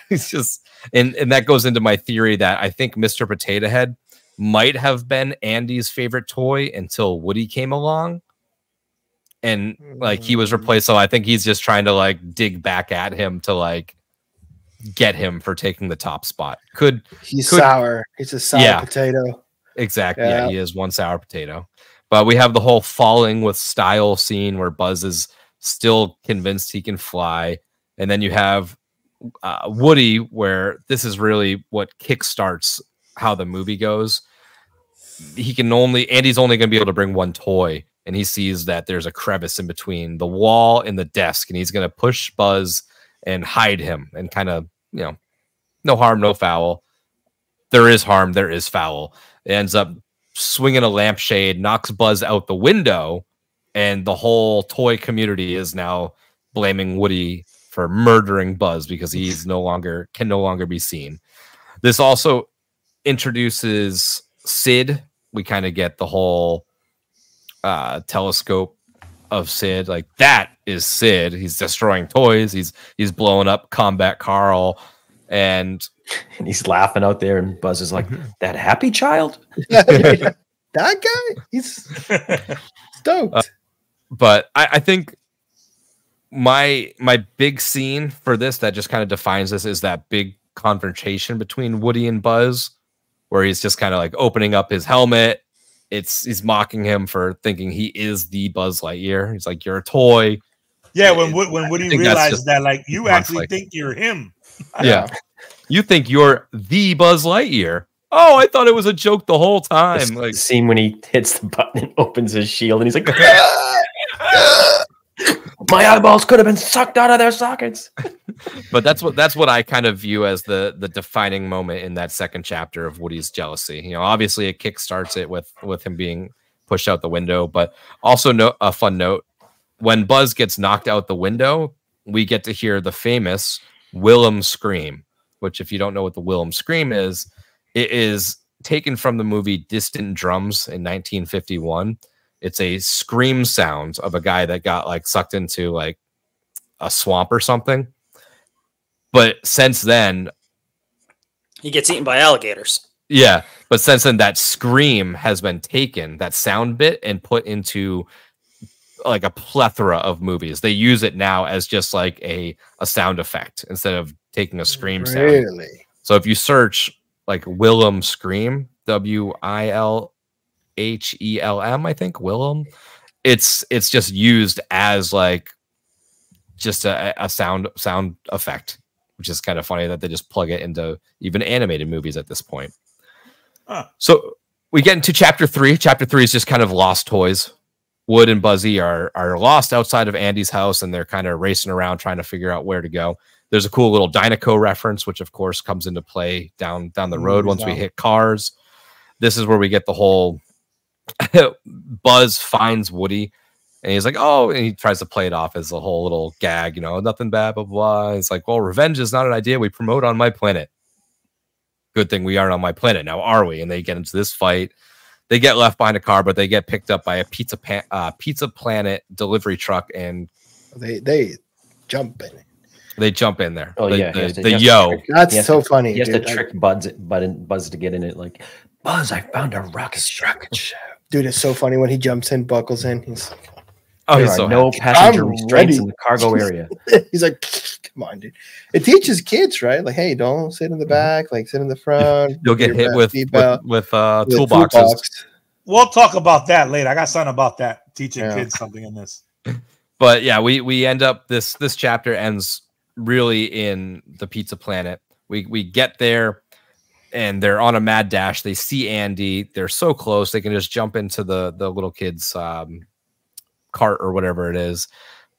It's just, and that goes into my theory that I think Mr. Potato Head might have been Andy's favorite toy until Woody came along. And like he was replaced. So I think he's just trying to like dig back at him to like get him for taking the top spot. He's sour. He's a sour potato. Exactly. Yeah, he is one sour potato. But we have the whole falling with style scene where Buzz is still convinced he can fly. And then you have Woody, where this is really what kickstarts how the movie goes. Andy's only going to be able to bring one toy, and he sees that there's a crevice in between the wall and the desk, and he's going to push Buzz and hide him, and kind of, no harm, no foul. There is harm, there is foul. It ends up swinging a lampshade, knocks Buzz out the window, and the whole toy community is now blaming Woody for murdering Buzz because can no longer be seen. This also introduces Sid. We kind of get the whole telescope of Sid. Like, that is Sid. He's destroying toys. He's blowing up Combat Carl, and he's laughing out there. And Buzz is like, "That happy child." That guy. He's stoked. But I think my big scene for this that just kind of defines this is that big confrontation between Woody and Buzz, where he's just kind of like opening up his helmet. He's mocking him for thinking he is the Buzz Lightyear. He's like, "You're a toy." Yeah, when Woody realizes that, like, you actually think you're him. Yeah, you think you're the Buzz Lightyear. Oh, I thought it was a joke the whole time. Like, the scene when he hits the button and opens his shield, and he's like, "My eyeballs could have been sucked out of their sockets." But that's what I kind of view as the defining moment in that second chapter of Woody's jealousy. Obviously it kickstarts it with him being pushed out the window, but also a fun note: when Buzz gets knocked out the window, we get to hear the famous Willem scream, which, if you don't know what the Willem scream is, it is taken from the movie Distant Drums in 1951. It's a scream sound of a guy that got like sucked into like a swamp or something. But since then, he gets eaten by alligators. Yeah, but since then, that scream has been taken, that sound bit, and put into like a plethora of movies. They use it now as just like a sound effect instead of taking a scream sound. Really? So if you search like Willem scream, WILHELM, I think, Willem, it's just used as like just a sound effect, which is kind of funny that they just plug it into even animated movies at this point. Huh. So we get into chapter 3. Chapter 3 is just kind of lost toys. Wood and Buzzy are lost outside of Andy's house, and they're kind of racing around trying to figure out where to go. There's a cool little Dynaco reference, which of course comes into play down the road once we hit Cars. This is where we get the whole Buzz finds Woody, and he's like, "Oh," and he tries to play it off as a whole little gag, nothing bad, blah, blah. It's like, "Well, revenge is not an idea we promote on my planet. Good thing we aren't on my planet now, are we?" And they get into this fight. They get left behind a car, but they get picked up by a Pizza Planet delivery truck, and they jump in. They jump in there. Oh, yeah. That's so funny. He has to trick Buzz to get in it. Like, "Buzz, I found a rocket ship." Dude, it's so funny when he jumps in, buckles in. He's like, there are no passenger restraints in the cargo area. He's like, "Come on, dude." It teaches kids, right? Like, hey, don't sit in the back, like sit in the front. You'll get hit with toolboxes. We'll talk about that later. I got something about that, teaching kids something in this. But yeah, we end up this chapter ends really in the Pizza Planet. We get there, and they're on a mad dash. They see Andy. They're so close they can just jump into the little kid's cart or whatever it is.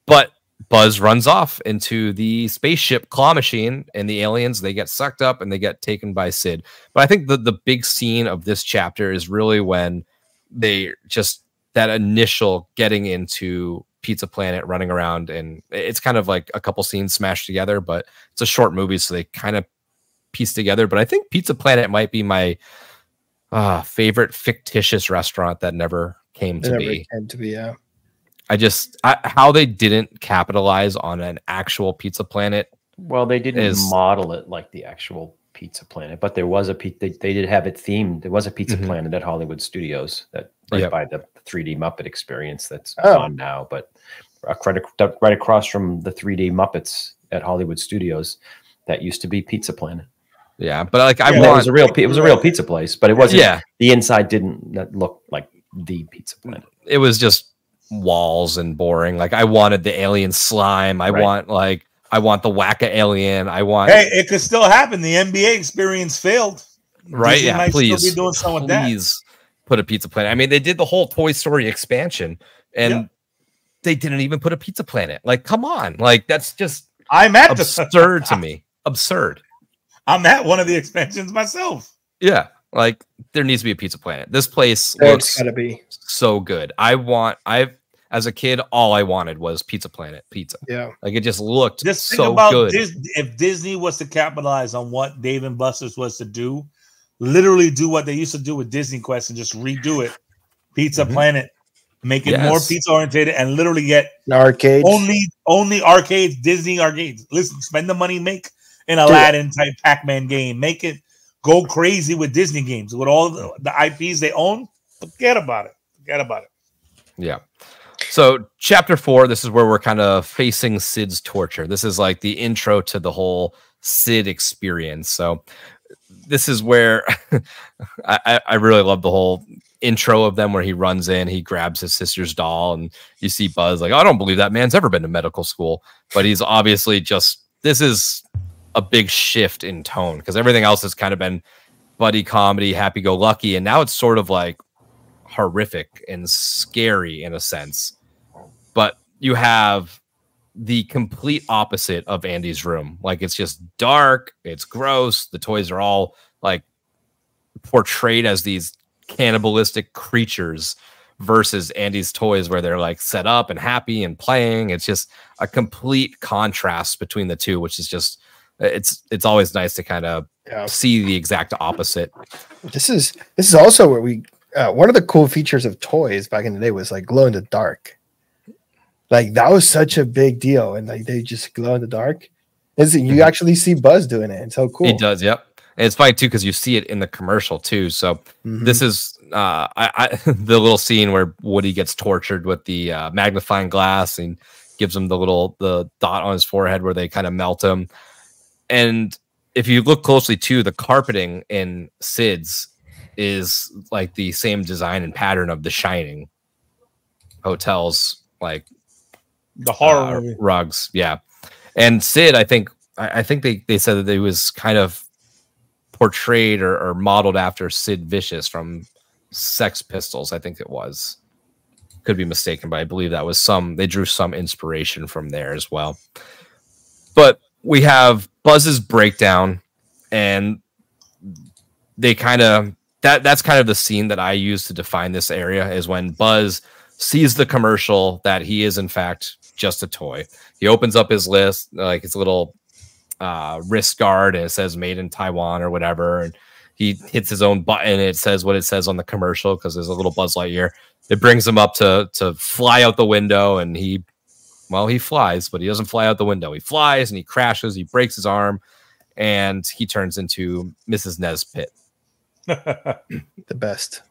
But Buzz runs off into the spaceship claw machine, and the aliens, they get sucked up and they get taken by Sid. But I think the big scene of this chapter is really when they just that initial getting into Pizza Planet, running around, and it's kind of like a couple scenes smashed together, but it's a short movie, so they kind of piece together. But I think Pizza Planet might be my favorite fictitious restaurant that never came to be. Yeah. How they didn't capitalize on an actual Pizza Planet. Well, they didn't model it like the actual Pizza Planet, but there was they did have it themed. There was a Pizza Planet at Hollywood Studios that by the 3D Muppet experience that's gone now, but right across from the 3D Muppets at Hollywood Studios, that used to be Pizza Planet. Yeah, but like it was a real pizza place, but it wasn't. Yeah, the inside didn't look like the Pizza Planet. It was just walls and boring. Like I wanted the alien slime. I want the Wacka alien. Hey, it could still happen. The NBA experience failed. Right? Disney Yeah. Please, still be doing something with that. Put a Pizza Planet. I mean, they did the whole Toy Story expansion, and they didn't even put a Pizza Planet. Like, come on! Like that's just absurd to me. Absurd. I'm at one of the expansions myself. Yeah, like there needs to be a Pizza Planet. This place looks gotta be so good. As a kid, all I wanted was Pizza Planet pizza. Yeah, like it just looked just so think about good. If Disney was to capitalize on what Dave and Buster's was to do, literally do what they used to do with Disney Quest and just redo it, Pizza Planet, make it more pizza oriented, and literally get arcades. Only arcades, Disney arcades. Listen, spend the money, make an Aladdin type Pac-Man game, make it go crazy with Disney games with all the IPs they own. Forget about it. Yeah. So chapter 4, this is where we're kind of facing Sid's torture. This is like the intro to the whole Sid experience. So this is where I really love the whole intro of them where he runs in, he grabs his sister's doll, and you see Buzz like, I don't believe that man's ever been to medical school. But he's obviously this is a big shift in tone because everything else has kind of been buddy comedy, happy-go-lucky, and now it's sort of like horrific and scary in a sense. But you have the complete opposite of Andy's room. Like it's just dark, it's gross, the toys are all like portrayed as these cannibalistic creatures versus Andy's toys where they're like set up and happy and playing. It's just a complete contrast between the two, which is just it's always nice to kind of see the exact opposite. This is also where we one of the cool features of toys back in the day was like glow in the dark. Like that was such a big deal, and like they just glow in the dark. You actually see Buzz doing it. It's so cool. He does, yep. And it's funny too because you see it in the commercial too. So this is the little scene where Woody gets tortured with the magnifying glass and gives him the dot on his forehead where they kind of melt him. And if you look closely too, the carpeting in Sid's is like the same design and pattern of the Shining hotels, like the horror rugs. Yeah. And Sid, I think they said that he was kind of portrayed or modeled after Sid Vicious from Sex Pistols. I think it was, could be mistaken, but I believe that was they drew some inspiration from there as well. But we have Buzz's breakdown, and they kind of that's kind of the scene that I use to define this area, is when Buzz sees the commercial that he is in fact just a toy. He opens up his list, like his little wrist guard, and it says made in Taiwan or whatever, and he hits his own button and it says what it says on the commercial because there's a little Buzz Lightyear. It brings him up to fly out the window, and he flies, but he doesn't fly out the window. He flies and he crashes, he breaks his arm, and he turns into Mrs. Nesbit. The best.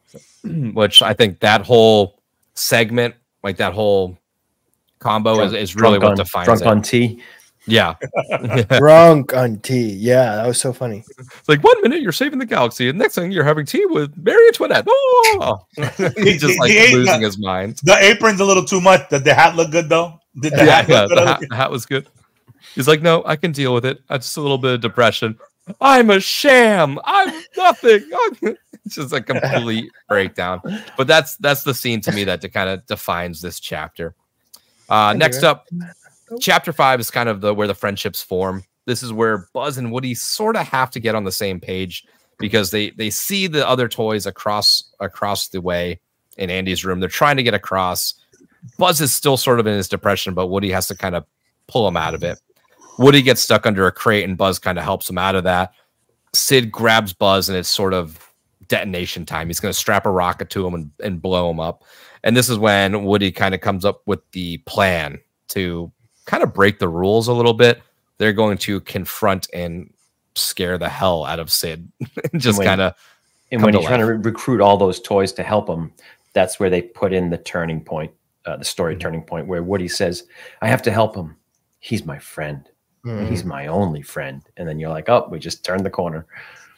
Which I think that whole segment, like that whole combo is really what defines it. Drunk on tea. Yeah. Drunk on tea. Yeah, that was so funny. It's like 1 minute you're saving the galaxy, and next thing you're having tea with Mary Antoinette. Oh! He's just like losing his mind. The apron's a little too much. Did the hat look good though? The hat was good. He's like, no, I can deal with it. That's just a little bit of depression. I'm a sham. I'm nothing. It's just a complete breakdown. But that's the scene to me that kind of defines this chapter. Next up, chapter 5 is kind of where the friendships form. This is where Buzz and Woody sort of have to get on the same page because they see the other toys across the way in Andy's room. They're trying to get across. Buzz is still sort of in his depression, but Woody has to kind of pull him out of it. Woody gets stuck under a crate, and Buzz kind of helps him out of that. Sid grabs Buzz, and it's sort of detonation time. He's going to strap a rocket to him and blow him up. And this is when Woody kind of comes up with the plan to kind of break the rules a little bit. They're going to confront and scare the hell out of Sid. Just kind of. And when he's trying to recruit all those toys to help him, that's where they put in the turning point, the story turning point, where Woody says, I have to help him. He's my friend. He's my only friend. And then you're like, oh, we just turned the corner.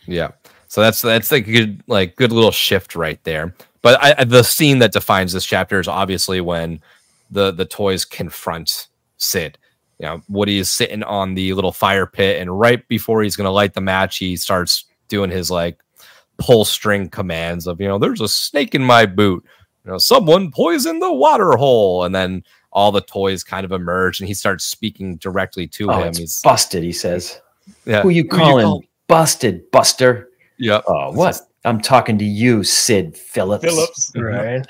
Yeah. So that's like a good little shift right there. But the scene that defines this chapter is obviously when the toys confront Sid. You know, Woody is sitting on the little fire pit, and right before he's going to light the match, he starts doing his like pull string commands of, you know, there's a snake in my boot. You know, someone poisoned the water hole, and then all the toys kind of emerge, and he starts speaking directly to him. He's busted, he says. Yeah. Who you calling busted, Buster? Yep. Oh, what? I'm talking to you, Sid Phillips. Right.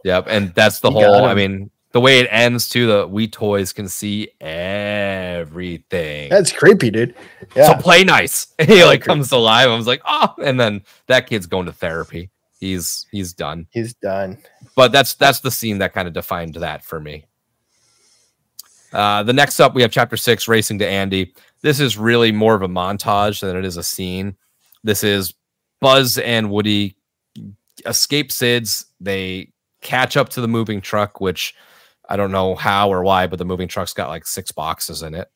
Yep. And that's the whole, I mean, the way it ends too, the we toys can see everything. That's creepy, dude. Yeah. So play nice. He like comes to life. I was like, oh, and then that kid's going to therapy. He's done. He's done. But that's the scene that kind of defined that for me. The next up, we have chapter 6, Racing to Andy. This is really more of a montage than it is a scene. This is Buzz and Woody escape Sid's. They catch up to the moving truck, which I don't know how or why, but the moving truck's got like 6 boxes in it.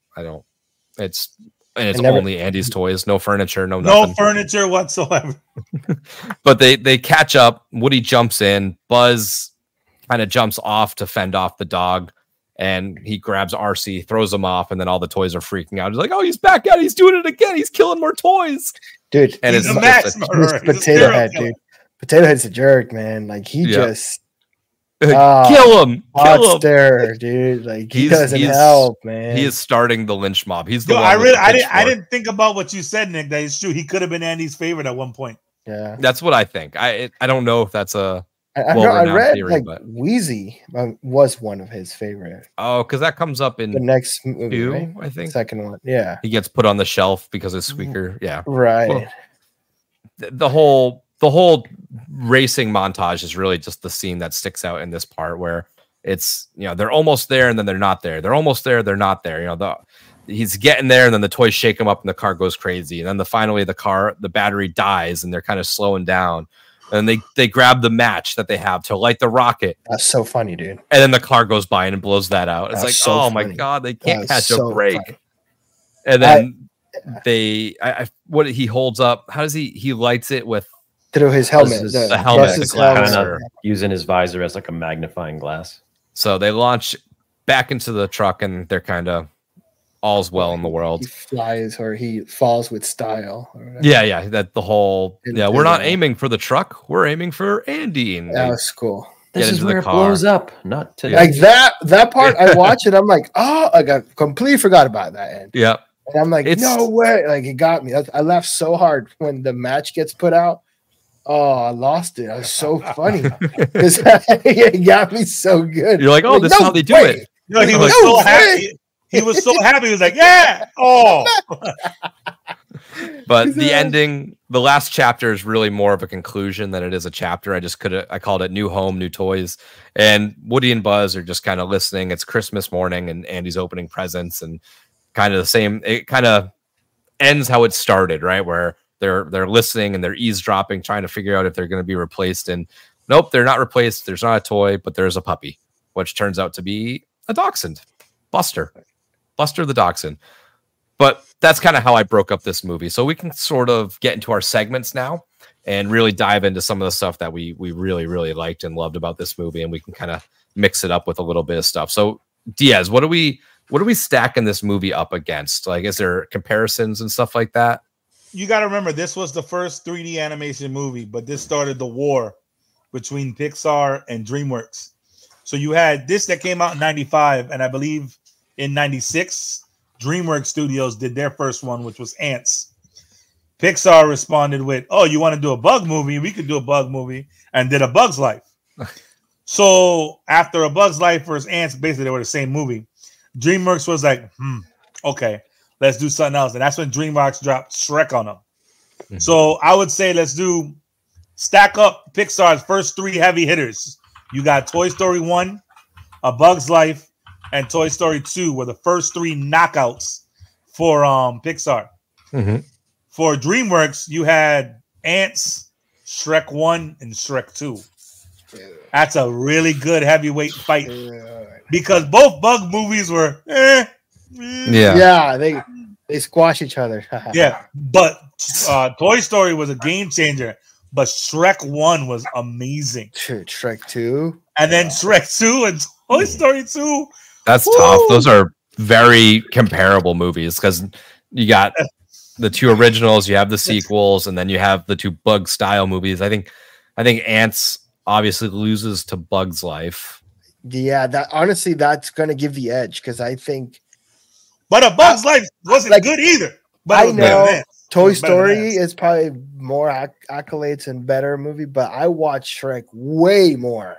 It's only Andy's toys, no furniture, no nothing. No furniture whatsoever. But they catch up. Woody jumps in. Buzz kind of jumps off to fend off the dog, and he grabs RC, throws him off, and then all the toys are freaking out. He's like, "Oh, he's back at it. He's doing it again. He's killing more toys, dude." And he's a max murderer. Potato Head, dude. Potato Head's a jerk, man. Like he just kill him, monster, dude. Like he doesn't help, man. He is starting the lynch mob. He's the Yo, one. I didn't think about what you said, Nick. That is true. He could have been Andy's favorite at one point. Yeah, that's what I think. I don't know if that's a. I read theory, like Wheezy was one of his favorite. Oh, because that comes up in the next movie, 2, right? I think. Second one, yeah. He gets put on the shelf because of Squeaker. Yeah, right. Well, the whole racing montage is really just the scene that sticks out in this part where it's, you know, they're almost there and then they're not there. They're almost there, they're not there. You know, he's getting there and then the toys shake him up and the car goes crazy. And then finally the battery dies and they're kind of slowing down. And they grab the match that they have to light the rocket. That's so funny, dude. And then the car goes by and blows that out. It's That's like, so oh funny. my God, they can't catch so a break. funny. And then what he holds up, how does he lights it with through his helmet, the helmet, the glass, using his visor as like a magnifying glass. So they launch back into the truck and they're kind of all's well in the world. He flies or he falls with style. Yeah. That the whole, we're not aiming for the truck. We're aiming for Andy. And that was cool. This is where it blows up. Not today. Like that part, I watch it. I'm like, oh, I completely forgot about that end. Yeah. And I'm like, no way. Like it got me. I laughed so hard when the match gets put out. Oh, I lost it. It was so funny because it got me so good. You're like, oh, this is how they do it. You know, he was so happy. He was so happy. He was like, yeah. Oh. But the ending, the last chapter is really more of a conclusion than it is a chapter. I called it New Home, New Toys. And Woody and Buzz are just kind of listening. It's Christmas morning and Andy's opening presents and kind of the same. It kind of ends how it started, right? Where they're listening and they're eavesdropping, trying to figure out if they're going to be replaced. And nope, they're not replaced. There's not a toy, but there's a puppy, which turns out to be a dachshund, Buster the dachshund. But that's kind of how I broke up this movie. So we can sort of get into our segments now and really dive into some of the stuff that we really, really liked and loved about this movie. And we can kind of mix it up with a little bit of stuff. So Diaz, what are we stacking this movie up against? Like, is there comparisons and stuff like that? You got to remember, this was the first 3D animation movie, but this started the war between Pixar and DreamWorks. So you had this that came out in 95, and I believe in 96, DreamWorks Studios did their first one, which was Ants. Pixar responded with, oh, you want to do a bug movie? We could do a bug movie, and did A Bug's Life. So after A Bug's Life versus Ants, basically they were the same movie. DreamWorks was like, okay, let's do something else. And that's when DreamWorks dropped Shrek on them. Mm-hmm. So I would say let's stack up Pixar's first 3 heavy hitters. You got Toy Story 1, A Bug's Life, and Toy Story 2 were the first 3 knockouts for Pixar. Mm-hmm. For DreamWorks, you had Ants, Shrek 1, and Shrek 2. That's a really good heavyweight fight. Because both bug movies were Yeah, they squash each other. Yeah, but Toy Story was a game changer. but Shrek 1 was amazing. Shrek 2. And then Shrek 2 and Toy Story 2. That's tough. Those are very comparable movies because you got the two originals, you have the sequels, and then you have the two Bug style movies. I think Ants obviously loses to Bug's Life. Yeah, that honestly, that's gonna give the edge because I think. But A Bug's Life wasn't good either. But I know Toy Story is probably more accolades and better movie, but I watched Shrek way more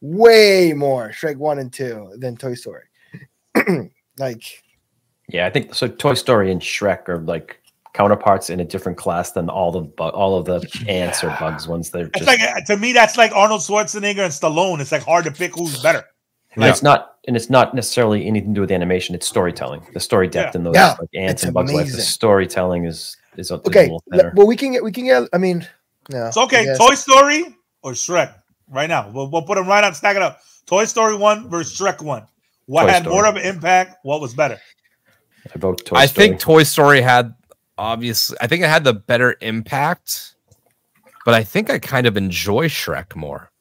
Shrek 1 and 2 than Toy Story. Yeah, I think so. Toy Story and Shrek are like counterparts in a different class than all of the ants or bugs ones. They're just like, to me, that's like Arnold Schwarzenegger and Stallone. It's like hard to pick who's better. It's not necessarily anything to do with animation. It's storytelling. The story depth in those like ants and Bugs Life. The storytelling is okay. Well, we can get. I mean, no. So okay, Toy Story or Shrek right now. We'll put them right on. Stack it up. Toy Story 1 versus Shrek 1. What had more of an impact? What was better? I vote Toy Story. I think Toy Story had obviously. I think it had the better impact, but I think I kind of enjoy Shrek more.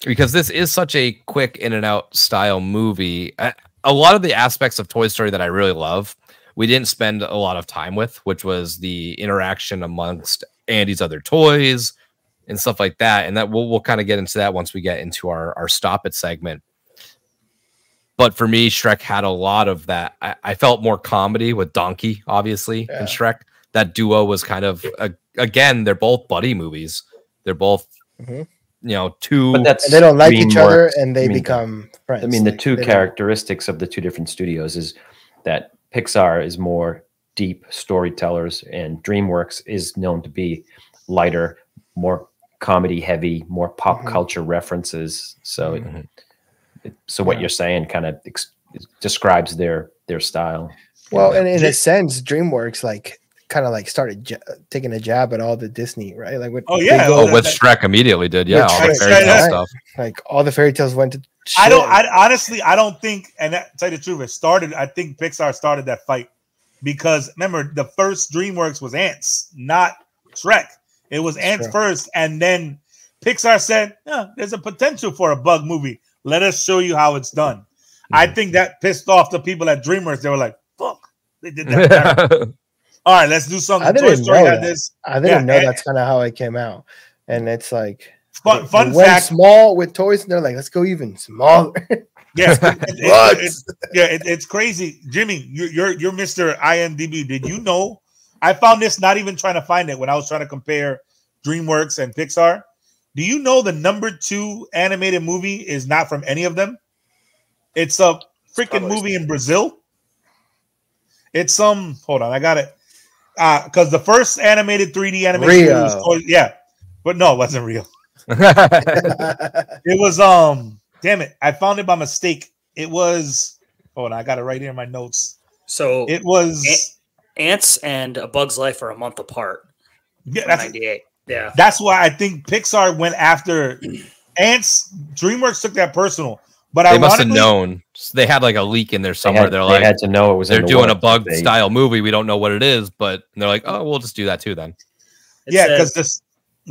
Because this is such a quick in and out style movie. A lot of the aspects of Toy Story that I really love, we didn't spend a lot of time with, which was the interaction amongst Andy's other toys and stuff like that. And that we'll kind of get into that once we get into our Stop It segment. But for me, Shrek had a lot of that. I felt more comedy with Donkey, obviously, in Shrek. That duo was kind of, again, they're both buddy movies. They're both... You know, and they don't like each other and they become friends. I mean, the two characteristics of the two different studios is that Pixar is more deep storytellers and DreamWorks is known to be lighter, more comedy heavy, more pop culture references. So, so what you're saying kind of describes their style. Well, and in a sense, DreamWorks kind of started taking a jab at all the Disney, right? Like with Shrek immediately did, all the fairy tale stuff. Like all the fairy tales went to. I don't think, and that, to tell you the truth, I think Pixar started that fight because remember the first DreamWorks was Ants, not Shrek. It was Ants first, and then Pixar said, "There's a potential for a Bug movie. Let us show you how it's done." I think that pissed off the people at DreamWorks. They were like, "Fuck, they did that." All right, let's do something. I didn't know that's kind of how it came out, and it's like fun fact. Small with toys, and they're like, let's go even smaller. Yes, it's crazy, Jimmy. You're Mr. IMDb. Did you know? I found this not even trying to find it when I was trying to compare DreamWorks and Pixar. Do you know the number 2 animated movie is not from any of them? It's a freaking movie in Brazil. It's hold on, I got it. Because the first animated 3D animation was but no, it wasn't real. It was damn it, I found it by mistake. It was hold on, I got it right here in my notes. So it was Ants and A Bug's Life are a month apart. Yeah, that's 98. Yeah, that's why I think Pixar went after Ants. DreamWorks took that personal. But they must have known. They had like a leak in there somewhere. They had to know it was. They're doing a Bug style movie. We don't know what it is, but they're like, oh, we'll just do that too then. Because this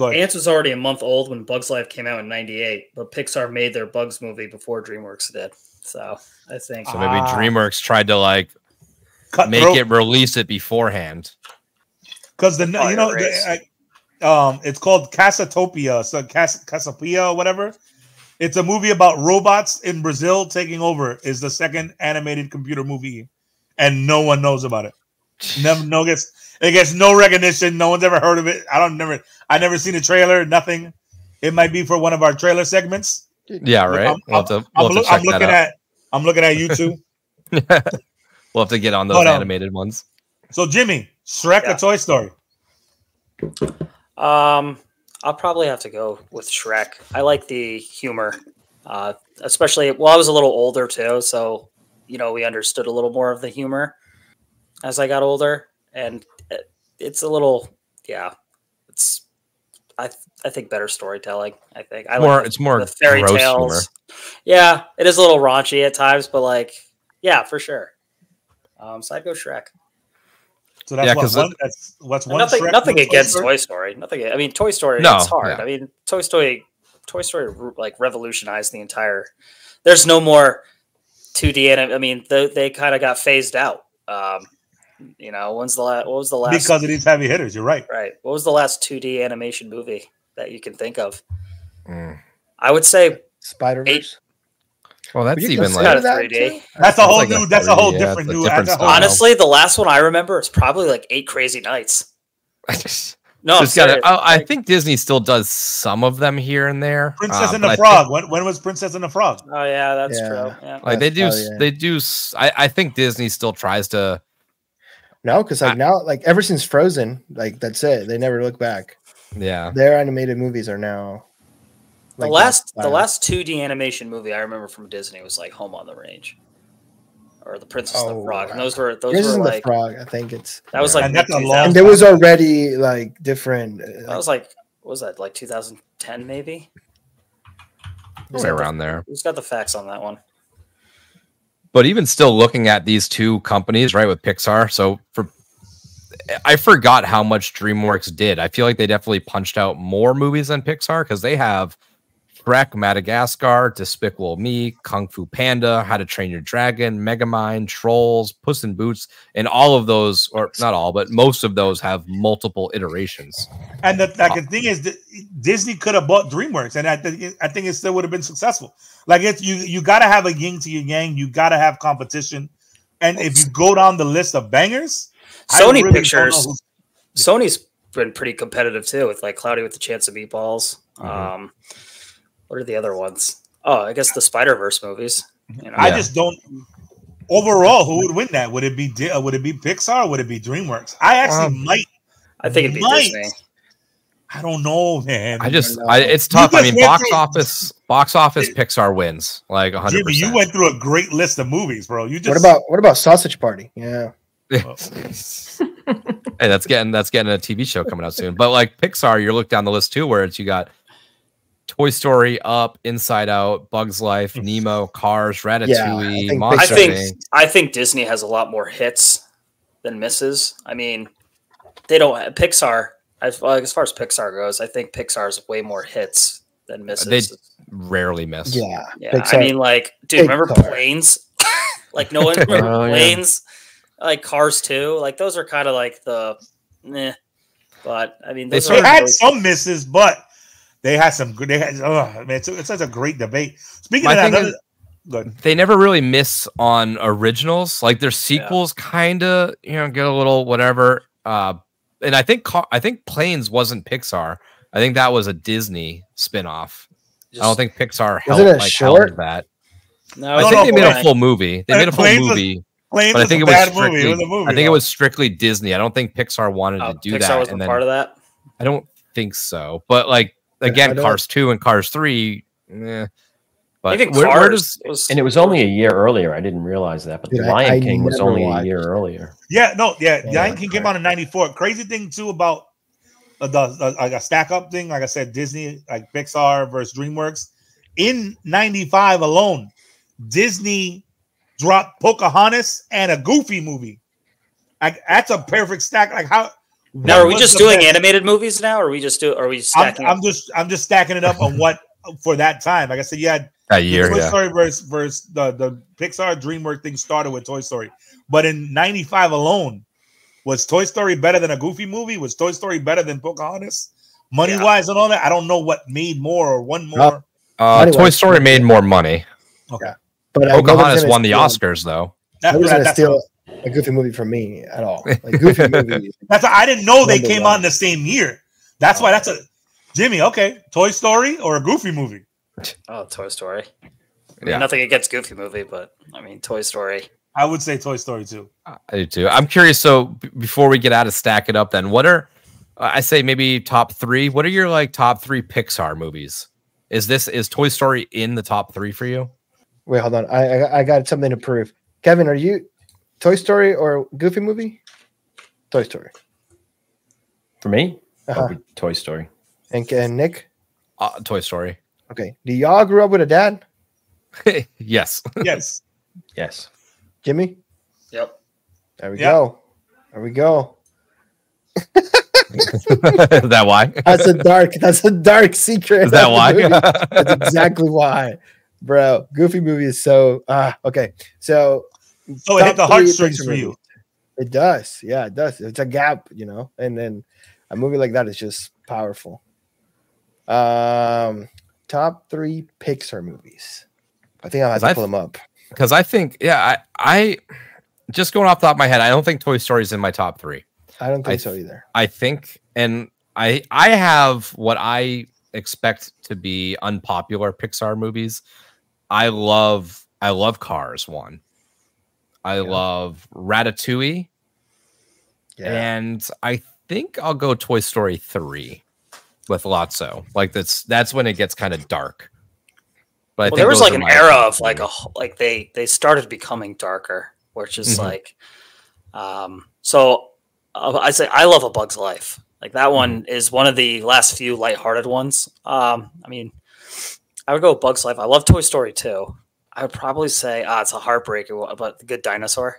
Ants was already a month old when Bug's Life came out in '98, but Pixar made their Bugs movie before DreamWorks did. So I think maybe DreamWorks tried to release it beforehand. Because it's called Casatopia, so Casapia or whatever. It's a movie about robots in Brazil taking over. Is the second animated computer movie, and no one knows about it. It gets no recognition. No one's ever heard of it. I never seen a trailer. Nothing. It might be for one of our trailer segments. Yeah, right. I'm looking at YouTube. We'll have to get on those animated ones. So Jimmy, Shrek or Toy Story? I'll probably have to go with Shrek. I like the humor, especially. Well, I was a little older too, so we understood a little more of the humor as I got older, and it's a little, It's I think better storytelling. I think it's more the fairy tales. Humor. Yeah, it is a little raunchy at times, but for sure. So I'd go Shrek. So that's what's one. Nothing against Toy Story. Nothing. I mean, Toy Story. No, it's hard. yeah. I mean, Toy Story like revolutionized the entire. There's no more 2D, and I mean, they kind of got phased out. You know, what was the last? Because of these heavy hitters, you're right. Right. What was the last 2D animation movie that you can think of? I would say Spider-Verse. Well, that's even like like 3D. That's a whole new. That's a whole different new. Honestly, the last one I remember is probably like 8 Crazy Nights. No, I think Disney still does some of them here and there. Princess and the Frog. When was Princess and the Frog? Oh yeah, that's true. Yeah. Like they do. I think Disney still tries to. No, because like now, like ever since Frozen, like that's it. They never look back. Yeah, their animated movies are now. Like the last 2D animation movie I remember from Disney was like Home on the Range, or The Princess and the Frog, and those were like the Frog. I think that was like and there was already like different. That was like what was that like 2010 maybe? Somewhere around there. Who's got the facts on that one? But even still looking at these two companies, right, with Pixar. So I forgot how much DreamWorks did. I feel like they definitely punched out more movies than Pixar because they have Shrek, Madagascar, Despicable Me, Kung Fu Panda, How to Train Your Dragon, Megamind, Trolls, Puss in Boots, and all of those, or not all, but most of those have multiple iterations. And the thing is, that Disney could have bought DreamWorks, and I think it still would have been successful. Like you got to have a yin to your yang. You got to have competition, and if you go down the list of bangers, Sony Pictures, Sony's been pretty competitive too, with like Cloudy with a Chance of Meatballs. What are the other ones? Oh, I guess the Spider-Verse movies. You know? I just don't. Overall, who would win that? Would it be Pixar? Or would it be DreamWorks? I actually might. I think it'd be Disney. I don't know, man. It's tough. I mean, box office, Pixar wins like 100%. Jimmy, you went through a great list of movies, bro. You just what about Sausage Party? Yeah. Hey, that's getting a TV show coming out soon. But like Pixar, you look down the list too, where you got Toy Story, Up, Inside Out, Bugs Life, Nemo, Cars, Ratatouille, Monster. I think Disney has a lot more hits than misses. I mean, they don't Pixar. As far as Pixar goes, I think Pixar's way more hits than misses. They rarely miss. Yeah. Pixar, I mean, like, dude, remember Planes? Like, no one remember Planes. Yeah. Like Cars 2. Like, those are kind of like the, But I mean, they had some misses, but. They had some good. They had. Oh man, it's such a great debate. Speaking of that, they never really miss on originals. Like their sequels, kind of get a little whatever. And I think Planes wasn't Pixar. I think that was a Disney spinoff. I don't think Pixar held that. No, I think they made a full movie. They made a full movie. But I think it was strictly. I think it was strictly Disney. I don't think Pixar wanted to do Pixar that. Pixar wasn't part of that. I don't think so. But like. Again, Cars 2 and Cars 3. But even and it was only a year earlier. I didn't realize that, but The Lion King was only a year earlier. Lion King came out in '94. Crazy thing too about like a stack up thing. Like I said, Disney, like Pixar versus DreamWorks. In '95 alone, Disney dropped Pocahontas and a Goofy movie. Like that's a perfect stack. Like how. Now, are we just doing animated movies now, or are we just Are we stacking? I'm just stacking it up on what for that time. Like I said, you had that year. Toy Story versus the Pixar DreamWorks thing started with Toy Story, but in '95 alone, was Toy Story better than a Goofy movie? Was Toy Story better than Pocahontas? Money wise and all that, I don't know what made more or won more. Toy Story made more money. Okay, but Pocahontas won the Oscars though. That's still a Goofy movie for me at all. Like Goofy movie. I didn't know they came out in the same year. That's why that's a Jimmy. Okay, Toy Story or a Goofy movie? Oh, Toy Story. I mean, nothing against Goofy movie, but I mean Toy Story. I would say Toy Story too. I do too. I'm curious. So before we get out of stack it up, then what are I say maybe top 3? What are your like top 3 Pixar movies? Is Toy Story in the top 3 for you? Wait, hold on. I got something to prove. Kevin, are you Toy Story or Goofy movie? Toy Story. For me, Toy Story. And Nick? Toy Story. Okay. Do y'all grew up with a dad? Yes. Yes. Yes. Jimmy? Yep. There we go. There we go. Is that why? That's a dark secret. Is that why? That's exactly why, bro. Goofy movie is so okay. So it hit the heartstrings for you. It does, yeah, it does. It's a gap, you know, and then a movie like that is just powerful. Top 3 Pixar movies. I think I'll have to pull them up because I think, I just going off the top of my head, I don't think Toy Story is in my top 3. I don't think so either. I think, and I have what I expect to be unpopular Pixar movies. I love Cars 1. I love Ratatouille. Yeah. And I think I'll go Toy Story 3 with Lotso. Like that's when it gets kind of dark. But I think there was like an era of like they started becoming darker, which is like so I say I love A Bug's Life. Like that one is one of the last few lighthearted ones. I mean, I would go with Bug's Life. I love Toy Story 2. I would probably say it's a heartbreaker, but The Good Dinosaur.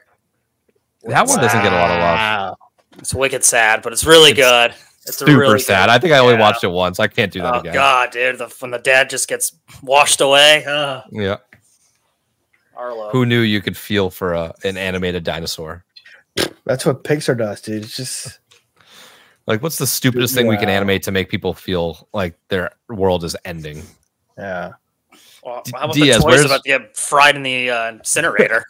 That one doesn't get a lot of love. It's wicked sad, but it's really good. It's super really sad. Good. I think I only watched it once. I can't do that again. Oh God, dude! When the dad just gets washed away. Yeah. Arlo. Who knew you could feel for an animated dinosaur? That's what Pixar does, dude. It's just like, what's the stupidest thing we can animate to make people feel like their world is ending? Yeah. Well, how about Diaz, the toys about to get fried in the incinerator?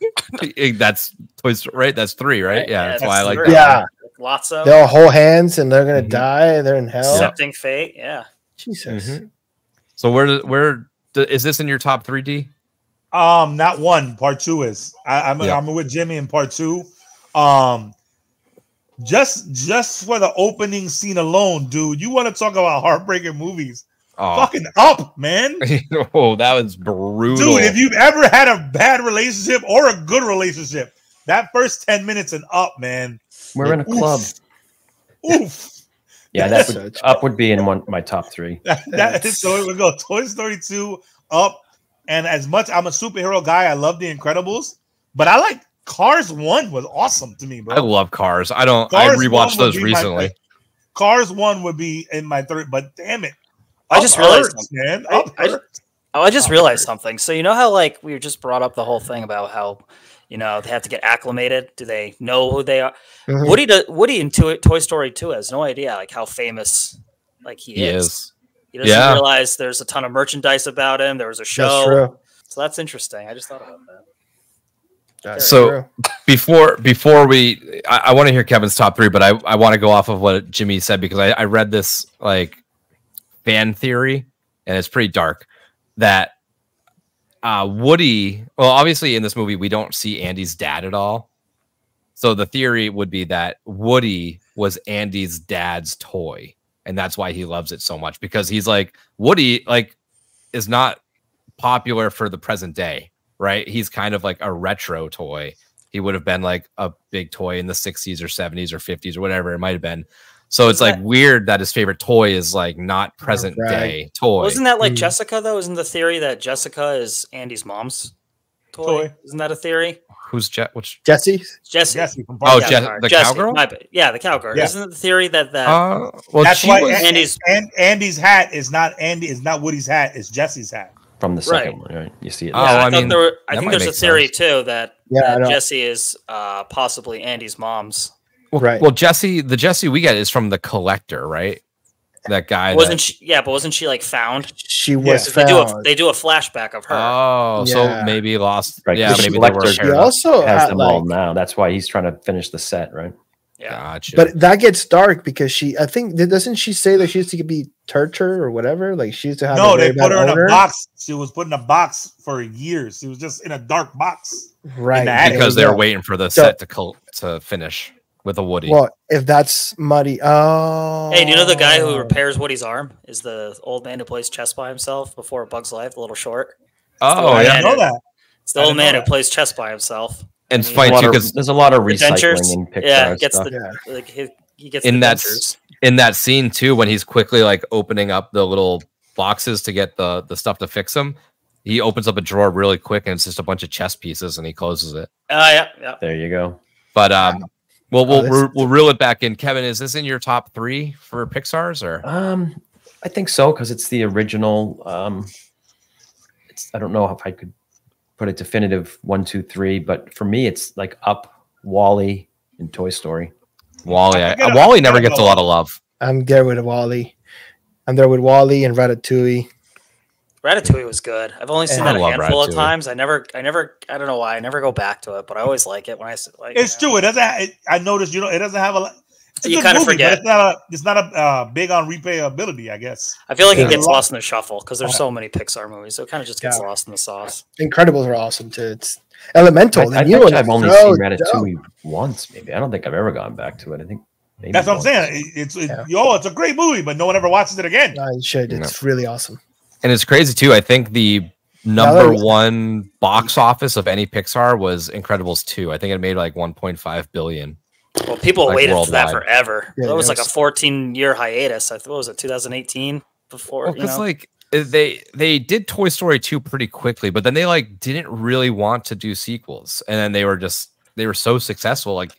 That's Toys, right? That's 3, right? Yeah, that's why I like that. Yeah. Lotso. They'll hold hands and they're gonna die. They're in hell. Accepting fate. Yeah. Jesus. So where is this in your top 3, D? Not 1. Part 2 is. I'm with Jimmy in part 2. Just for the opening scene alone, dude. You want to talk about heartbreaking movies? Fucking Up, man. Oh, that was brutal. Dude, if you've ever had a bad relationship or a good relationship, that first 10 minutes in Up, man. We're in a club. Oof. Yeah, Up would be in my top 3. So it would go Toy Story 2, Up, and as much I'm a superhero guy, I love The Incredibles, but I like Cars 1 was awesome to me, bro. I love Cars. I rewatched those recently. Cars 1 would be in my 3rd, but damn it. I just realized something, man. I just realized something. So you know how like we just brought up the whole thing about how they have to get acclimated. Do they know who they are? Mm-hmm. Woody in Toy Story 2 has no idea like how famous like he is. He doesn't realize there's a ton of merchandise about him. There was a show. That's true. So that's interesting. I just thought about that. So before we, I want to hear Kevin's top 3, but I want to go off of what Jimmy said because I read this like fan theory, and it's pretty dark, that Woody, well, obviously in this movie we don't see Andy's dad at all, so the theory would be that Woody was Andy's dad's toy, and that's why he loves it so much, because he's like, Woody like is not popular for the present day, right? He's kind of like a retro toy. He would have been like a big toy in the 60s or 70s or 50s or whatever it might have been. So it's like weird that his favorite toy is like not present day toy. Wasn't that like Jessica though? Isn't the theory that Jessica is Andy's mom's toy? Isn't that a theory? Who's which Jesse? Jesse. Oh, the cowgirl. Yeah, the cowgirl. Yeah. Isn't it the theory that well, that's why Andy's hat is not Woody's hat. It's Jesse's hat from the second one. Right? You see it. I think there's a theory too that Jesse is possibly Andy's mom's. Well, Jesse, the Jesse we get is from the Collector, right? That guy wasn't she? Yeah, but wasn't she like found? She was found. They do a flashback of her. Oh, so maybe lost. Right, yeah, maybe they were. He also has them all now. That's why he's trying to finish the set, right? Yeah, gotcha. But that gets dark because I think doesn't she say that she used to be tortured or whatever? Like she used to have. No, they put her in a box. She was put in a box for years. She was just in a dark box, right? Because they were waiting for the set to finish. With a Woody. Well, if that's muddy. Oh. Hey, do you know the guy who repairs Woody's arm is the old man who plays chess by himself before A Bug's Life, the little short? I didn't know that. It's the old man who plays chess by himself. And it's funny too because there's a lot of recycling in Pixar. Yeah, he gets in that scene too when he's quickly like opening up the little boxes to get the stuff to fix them. He opens up a drawer really quick and it's just a bunch of chess pieces and he closes it. Yeah. There you go. But Well, we'll reel it back in. Kevin, is this in your top 3 for Pixar's or? I think so because it's the original. I don't know if I could put a definitive 1, 2, 3, but for me, it's like Up, Wall-E, and Toy Story. Wall-E, Wall-E never gets a lot of love. I'm there with Wall-E. I'm there with Wall-E and Ratatouille. Ratatouille was good. I've only seen that a handful of times. I don't know why. I never go back to it, but I always like it when I like. It's true. It doesn't. I noticed. It doesn't have a. You kind of forget. It's not a big on replayability, I guess. I feel like it gets lost in the shuffle because there's so many Pixar movies, so it kind of just gets lost in the sauce. Incredibles are awesome too. It's Elemental. I've only seen Ratatouille once, maybe. I don't think I've ever gone back to it. I think maybe that's what I'm saying. It's a great movie, but no one ever watches it again. No, you should. It's really awesome. And it's crazy too. I think the number 1 box office of any Pixar was Incredibles 2. I think it made like 1.5 billion. Well, people waited for that forever. Yeah, it was like a 14-year hiatus. What was it, 2018? Before, because like they did Toy Story 2 pretty quickly, but then they like didn't really want to do sequels, and then they were so successful, like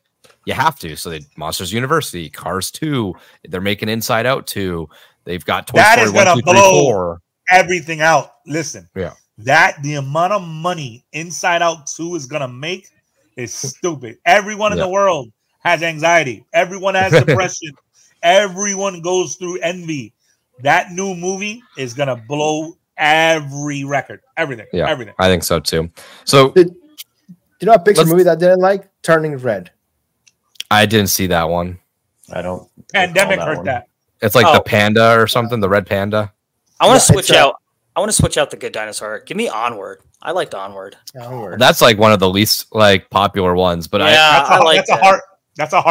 you have to. So they Monsters University, Cars 2, they're making Inside Out 2. They've got Toy Story 1, 2, 3, 4. Everything out. Listen, yeah, the amount of money Inside Out 2 is gonna make is stupid. Everyone in the world has anxiety. Everyone has depression. Everyone goes through envy. That new movie is gonna blow every record. Everything. Yeah, everything. I think so too. So, do you know a Pixar movie that I didn't like? Turning Red. I didn't see that one. I don't. Pandemic hurt that. It's like the panda or something. The red panda. I want to switch out. I want to switch out The Good Dinosaur. Give me Onward. I liked Onward. That's like one of the least like popular ones, but that's a heart.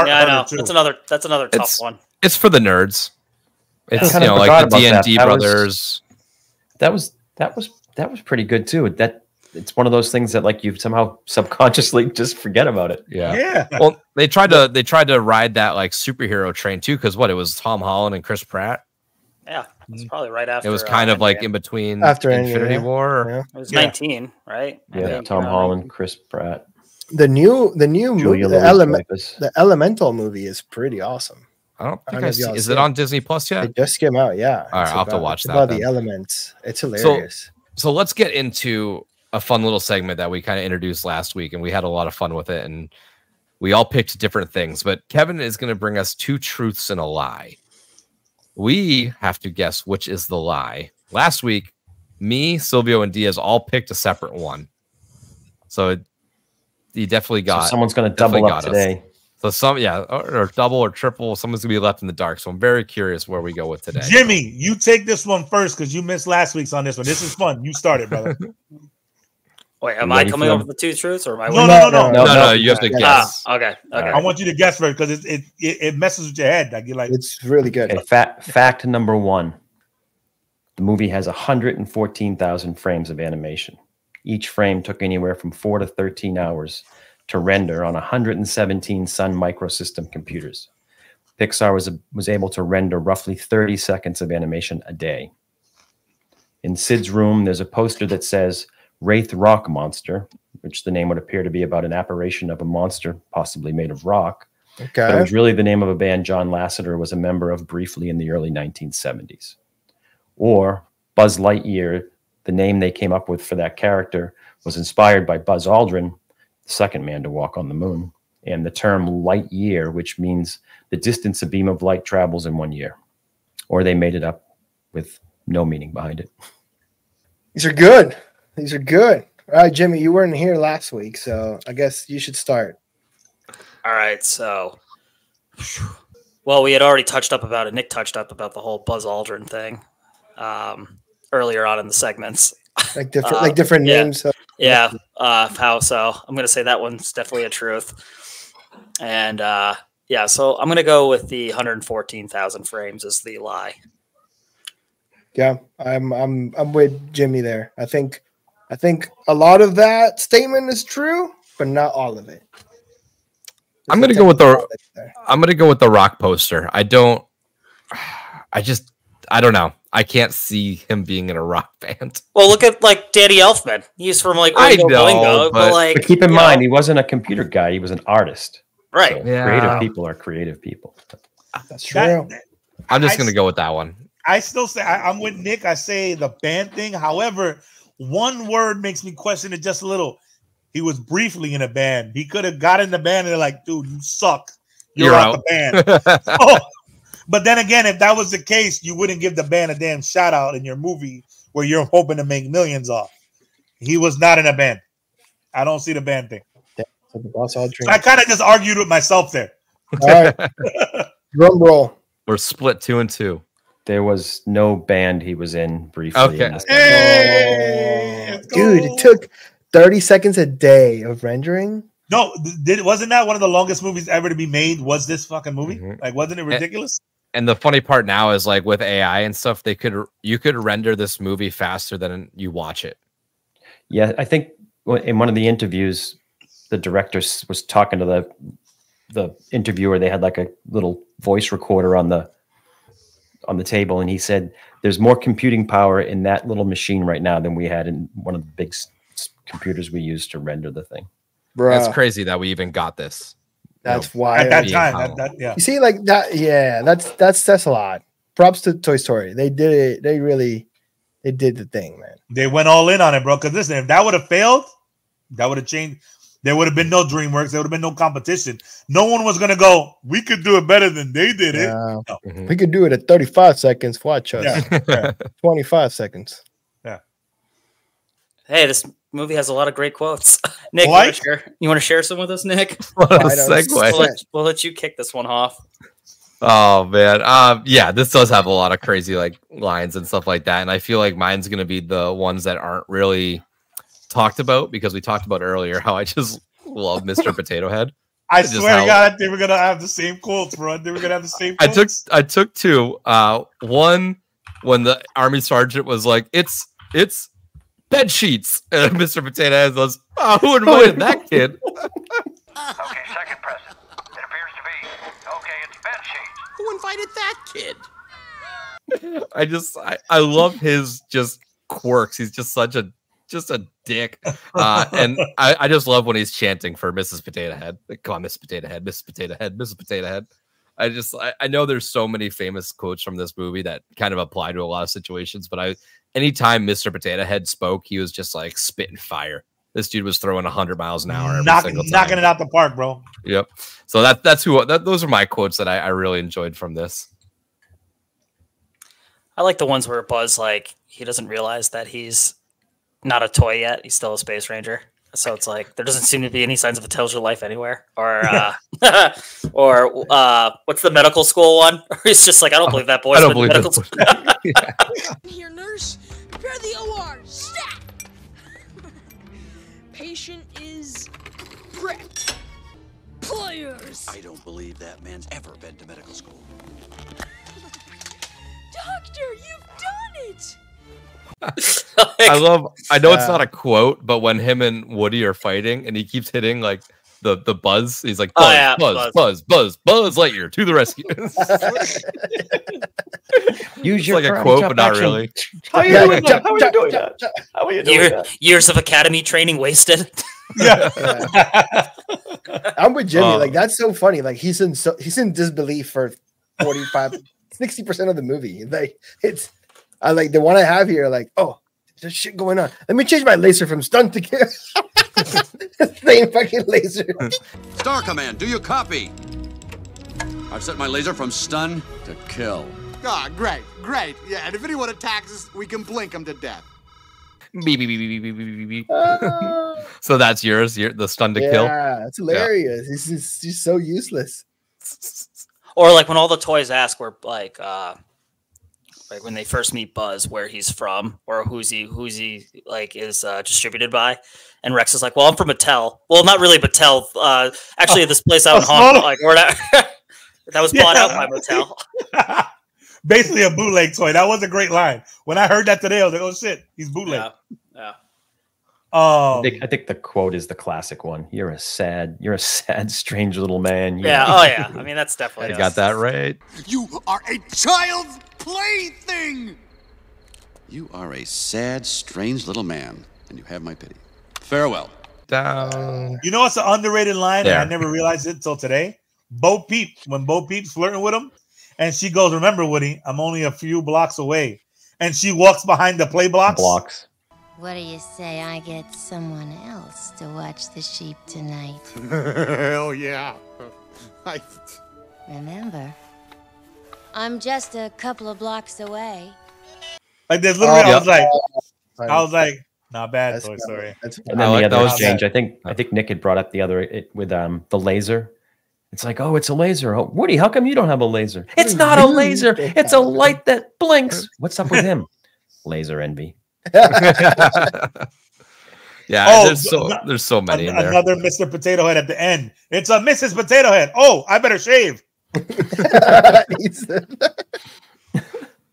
Yeah, I know. That's another tough one. It's for the nerds. It's like the D&D brothers. That was pretty good too. It's one of those things that like you somehow subconsciously just forget about it. Yeah. Well, they tried to ride that like superhero train too, because it was Tom Holland and Chris Pratt. Yeah, it's probably right after. It was kind of like in between after Infinity War. Yeah. It was 19, right? Yeah, Tom Holland, Chris Pratt. The new movie, the Elemental movie is pretty awesome. I don't think is it on Disney Plus yet? It just came out, yeah. All right, I'll have to watch that. About the elements. It's hilarious. So let's get into a fun little segment that we kind of introduced last week, and we had a lot of fun with it, and we all picked different things. But Kevin is going to bring us 2 truths and a lie. We have to guess which is the lie. Last week, me, Silvio, and Diaz all picked a separate one. So he definitely got. So someone's going to double up today. So or double or triple. Someone's going to be left in the dark. So I'm very curious where we go with today. Jimmy, you take this one first because you missed last week's on this one. This is fun. You started, brother. Wait, am I coming up with the 2 truths or am I? No. You have to guess. Okay. I want you to guess first because it messes with your head. Like you're like, it's really good. Okay, fact number 1: the movie has 114,000 frames of animation. Each frame took anywhere from 4 to 13 hours to render on 117 Sun Microsystem computers. Pixar was able to render roughly 30 seconds of animation a day. In Sid's room, there's a poster that says Wraith Rock Monster, which the name would appear to be about an apparition of a monster possibly made of rock. Okay. But it was really the name of a band John Lasseter was a member of briefly in the early 1970s. Or Buzz Lightyear, the name they came up with for that character, was inspired by Buzz Aldrin, the second man to walk on the moon, and the term light year, which means the distance a beam of light travels in 1 year. Or they made it up with no meaning behind it. These are good. These are good. All right, Jimmy, you weren't here last week, so I guess you should start. All right, so, well, we had already touched up about it. Nick touched up about the whole Buzz Aldrin thing earlier on in the segments. Like different names. Yeah. How so? I'm going to say that one's definitely a truth. And so I'm going to go with the 114,000 frames as the lie. Yeah, I'm with Jimmy there. I think a lot of that statement is true, but not all of it. I'm going to go with the Rock poster. I don't know. I can't see him being in a rock band. Well, look at like Danny Elfman. He's from like Oingo Boingo, but keep in mind he wasn't a computer guy. He was an artist. Right. So creative people are creative people. That's true. I'm just gonna go with that one. I still say I'm with Nick. I say the band thing. However, one word makes me question it just a little. He was briefly in a band. He could have got in the band and they're like, dude, you suck. You're out the band. But then again, if that was the case, you wouldn't give the band a damn shout out in your movie where you're hoping to make millions off. He was not in a band. I don't see the band thing. I kind of just argued with myself there. All right. Drum roll. We're split 2-2. There was no band he was in briefly. Okay. Hey, dude, it took 30 seconds a day of rendering. No, wasn't that one of the longest movies ever to be made? Was this fucking movie? Mm-hmm. Like, wasn't it ridiculous? And the funny part now is like with AI and stuff, you could render this movie faster than you watch it. Yeah, I think in one of the interviews, the director was talking to the interviewer. They had like a little voice recorder on the table, and he said there's more computing power in that little machine right now than we had in one of the big computers we used to render the thing. Bruh. That's crazy that we even got this. That's why at that time. Yeah. You see, like that. Yeah, that's a lot. Props to Toy Story. They did it. They did the thing, man. They went all in on it, bro. Because listen, if that would have failed, that would have changed. There would have been no DreamWorks. There would have been no competition. No one was going to go, we could do it better than they did it. No. Mm-hmm. We could do it at 35 seconds. Watch us. Yeah. 25 seconds. Yeah. Hey, this movie has a lot of great quotes. Nick, you want to share some with us, Nick? What a segue. We'll let you kick this one off. Oh man, yeah, this does have a lot of crazy like lines and stuff like that, and I feel like mine's gonna be the ones that aren't really talked about because we talked about earlier how I just love Mr. Potato Head. I swear to God, they were gonna have the same quotes, bro. They were gonna have the same quotes. I took two. One when the army sergeant was like, "It's bed sheets," and Mr. Potato Head was, "Oh, who invited that kid?" Okay, second present. It appears to be. Okay, it's bed sheets. Who invited that kid? I love his just quirks. He's just such a dick. And I just love when he's chanting for Mrs. Potato Head. Like, come on, Mrs. Potato Head, Mrs. Potato Head, Mrs. Potato Head. I know there's so many famous quotes from this movie that kind of apply to a lot of situations, but anytime Mr. Potato Head spoke, he was just like spitting fire. This dude was throwing 100 miles an hour every single time. Knocking it out the park, bro. Yep. So those are my quotes that I really enjoyed from this. I like the ones where Buzz, like, he doesn't realize that he's not a toy yet. He's still a space ranger. So it's like, there doesn't seem to be any signs of a Tales of Life anywhere. Or, what's the medical school one? He's just like, I don't believe that boy's been in medical school. Here, nurse. Prepare the OR. Stat. Patient is prepped. Pliers. I don't believe that man's ever been to medical school. Doctor, you've done it. I know it's not a quote, but when him and Woody are fighting and he keeps hitting like the buzz, he's like, Buzz Lightyear to the rescue. Use your like a quote, but not really. How are you doing that? How are you doing that? How are you doing that? Years of academy training wasted. Yeah. I'm with Jimmy. Like, that's so funny. Like, he's in disbelief for 60% of the movie. Like, it's like the one I have here, like, oh, there's shit going on. Let me change my laser from stun to kill. Same fucking laser. Star Command, do you copy? I've set my laser from stun to kill. Ah, great. Yeah, and if anyone attacks us, we can blink them to death. So that's yours. The stun to kill. Yeah, it's hilarious. Yeah. He's so useless. Or like when all the toys ask, where like when they first meet Buzz, where he's from or who's he like is distributed by, and Rex is like, "Well, I'm from Mattel." Well, not really Mattel. Actually, this place out in Hong Kong, like or that was bought out by Mattel. Basically a bootleg toy. That was a great line. When I heard that today, I was like, "Oh shit, he's bootleg." Yeah. I think the quote is the classic one. You're a sad, strange little man. Yeah. Oh yeah. I mean, that's definitely. I got that right. You are a child's plaything. You are a sad, strange little man, and you have my pity. Farewell. down. You know what's an underrated line? There. And I never realized it until today. Bo Peep, when Bo Peep's flirting with him, and she goes, "Remember, Woody, I'm only a few blocks away," and she walks behind the play blocks. What do you say I get someone else to watch the sheep tonight? Hell yeah. Remember, I'm just a couple of blocks away. Like there's literally, I was like, not bad, Toy Story. And then the other exchange, I think Nick had brought up the other with the laser. It's like, oh, it's a laser. Oh, Woody, how come you don't have a laser? It's not a laser. It's a light that blinks. What's up with him? Laser envy. Yeah, there's so many in there. Another Mr. Potato Head at the end. It's a Mrs. Potato Head. Oh, I better shave.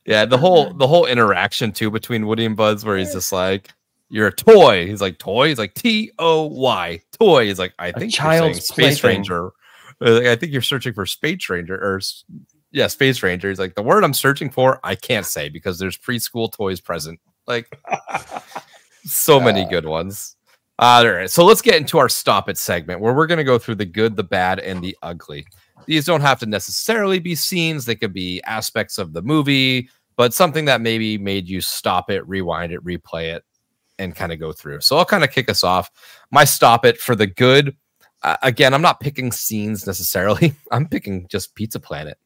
Yeah, the whole interaction too between Woody and Buzz, where he's just like, "You're a toy." He's like, "Toy." He's like, "TOY." Toy. He's like, "I think you're saying Space Ranger." I think you're searching for Space Ranger, or yeah, Space Ranger. He's like, "The word I'm searching for, I can't say because there's preschool toys present." Like, so many good ones. All right, so let's get into our Stop It segment, where we're going to go through the good, the bad, and the ugly. These don't have to necessarily be scenes. They could be aspects of the movie, but something that maybe made you stop it, rewind it, replay it, and kind of go through. So I'll kind of kick us off. My Stop It for the good. Again, I'm not picking scenes necessarily. I'm picking just Pizza Planet.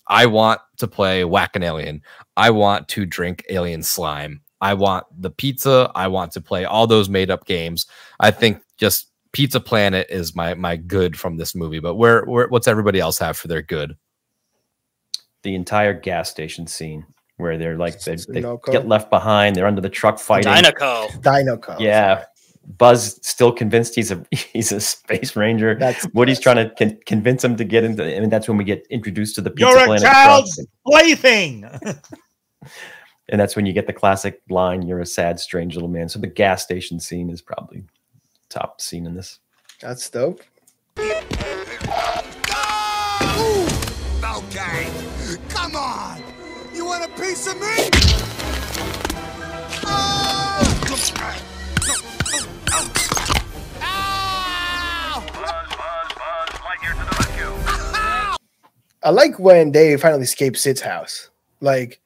I want to play Whack an Alien. I want to drink alien slime. I want the pizza. I want to play all those made up games. I think just Pizza Planet is my good from this movie. But what's everybody else have for their good? The entire gas station scene where they're like they get left behind. They're under the truck fighting. Dinoco. Yeah. Buzz still convinced he's a space ranger. Woody's trying to convince him to get into. I mean, that's when we get introduced to the Pizza Planet. You're a child's plaything. And that's when you get the classic line, "You're a sad, strange little man." So the gas station scene is probably top scene in this. That's dope. Okay, come on. You want a piece of me? I like when they finally escape Sid's house. Like,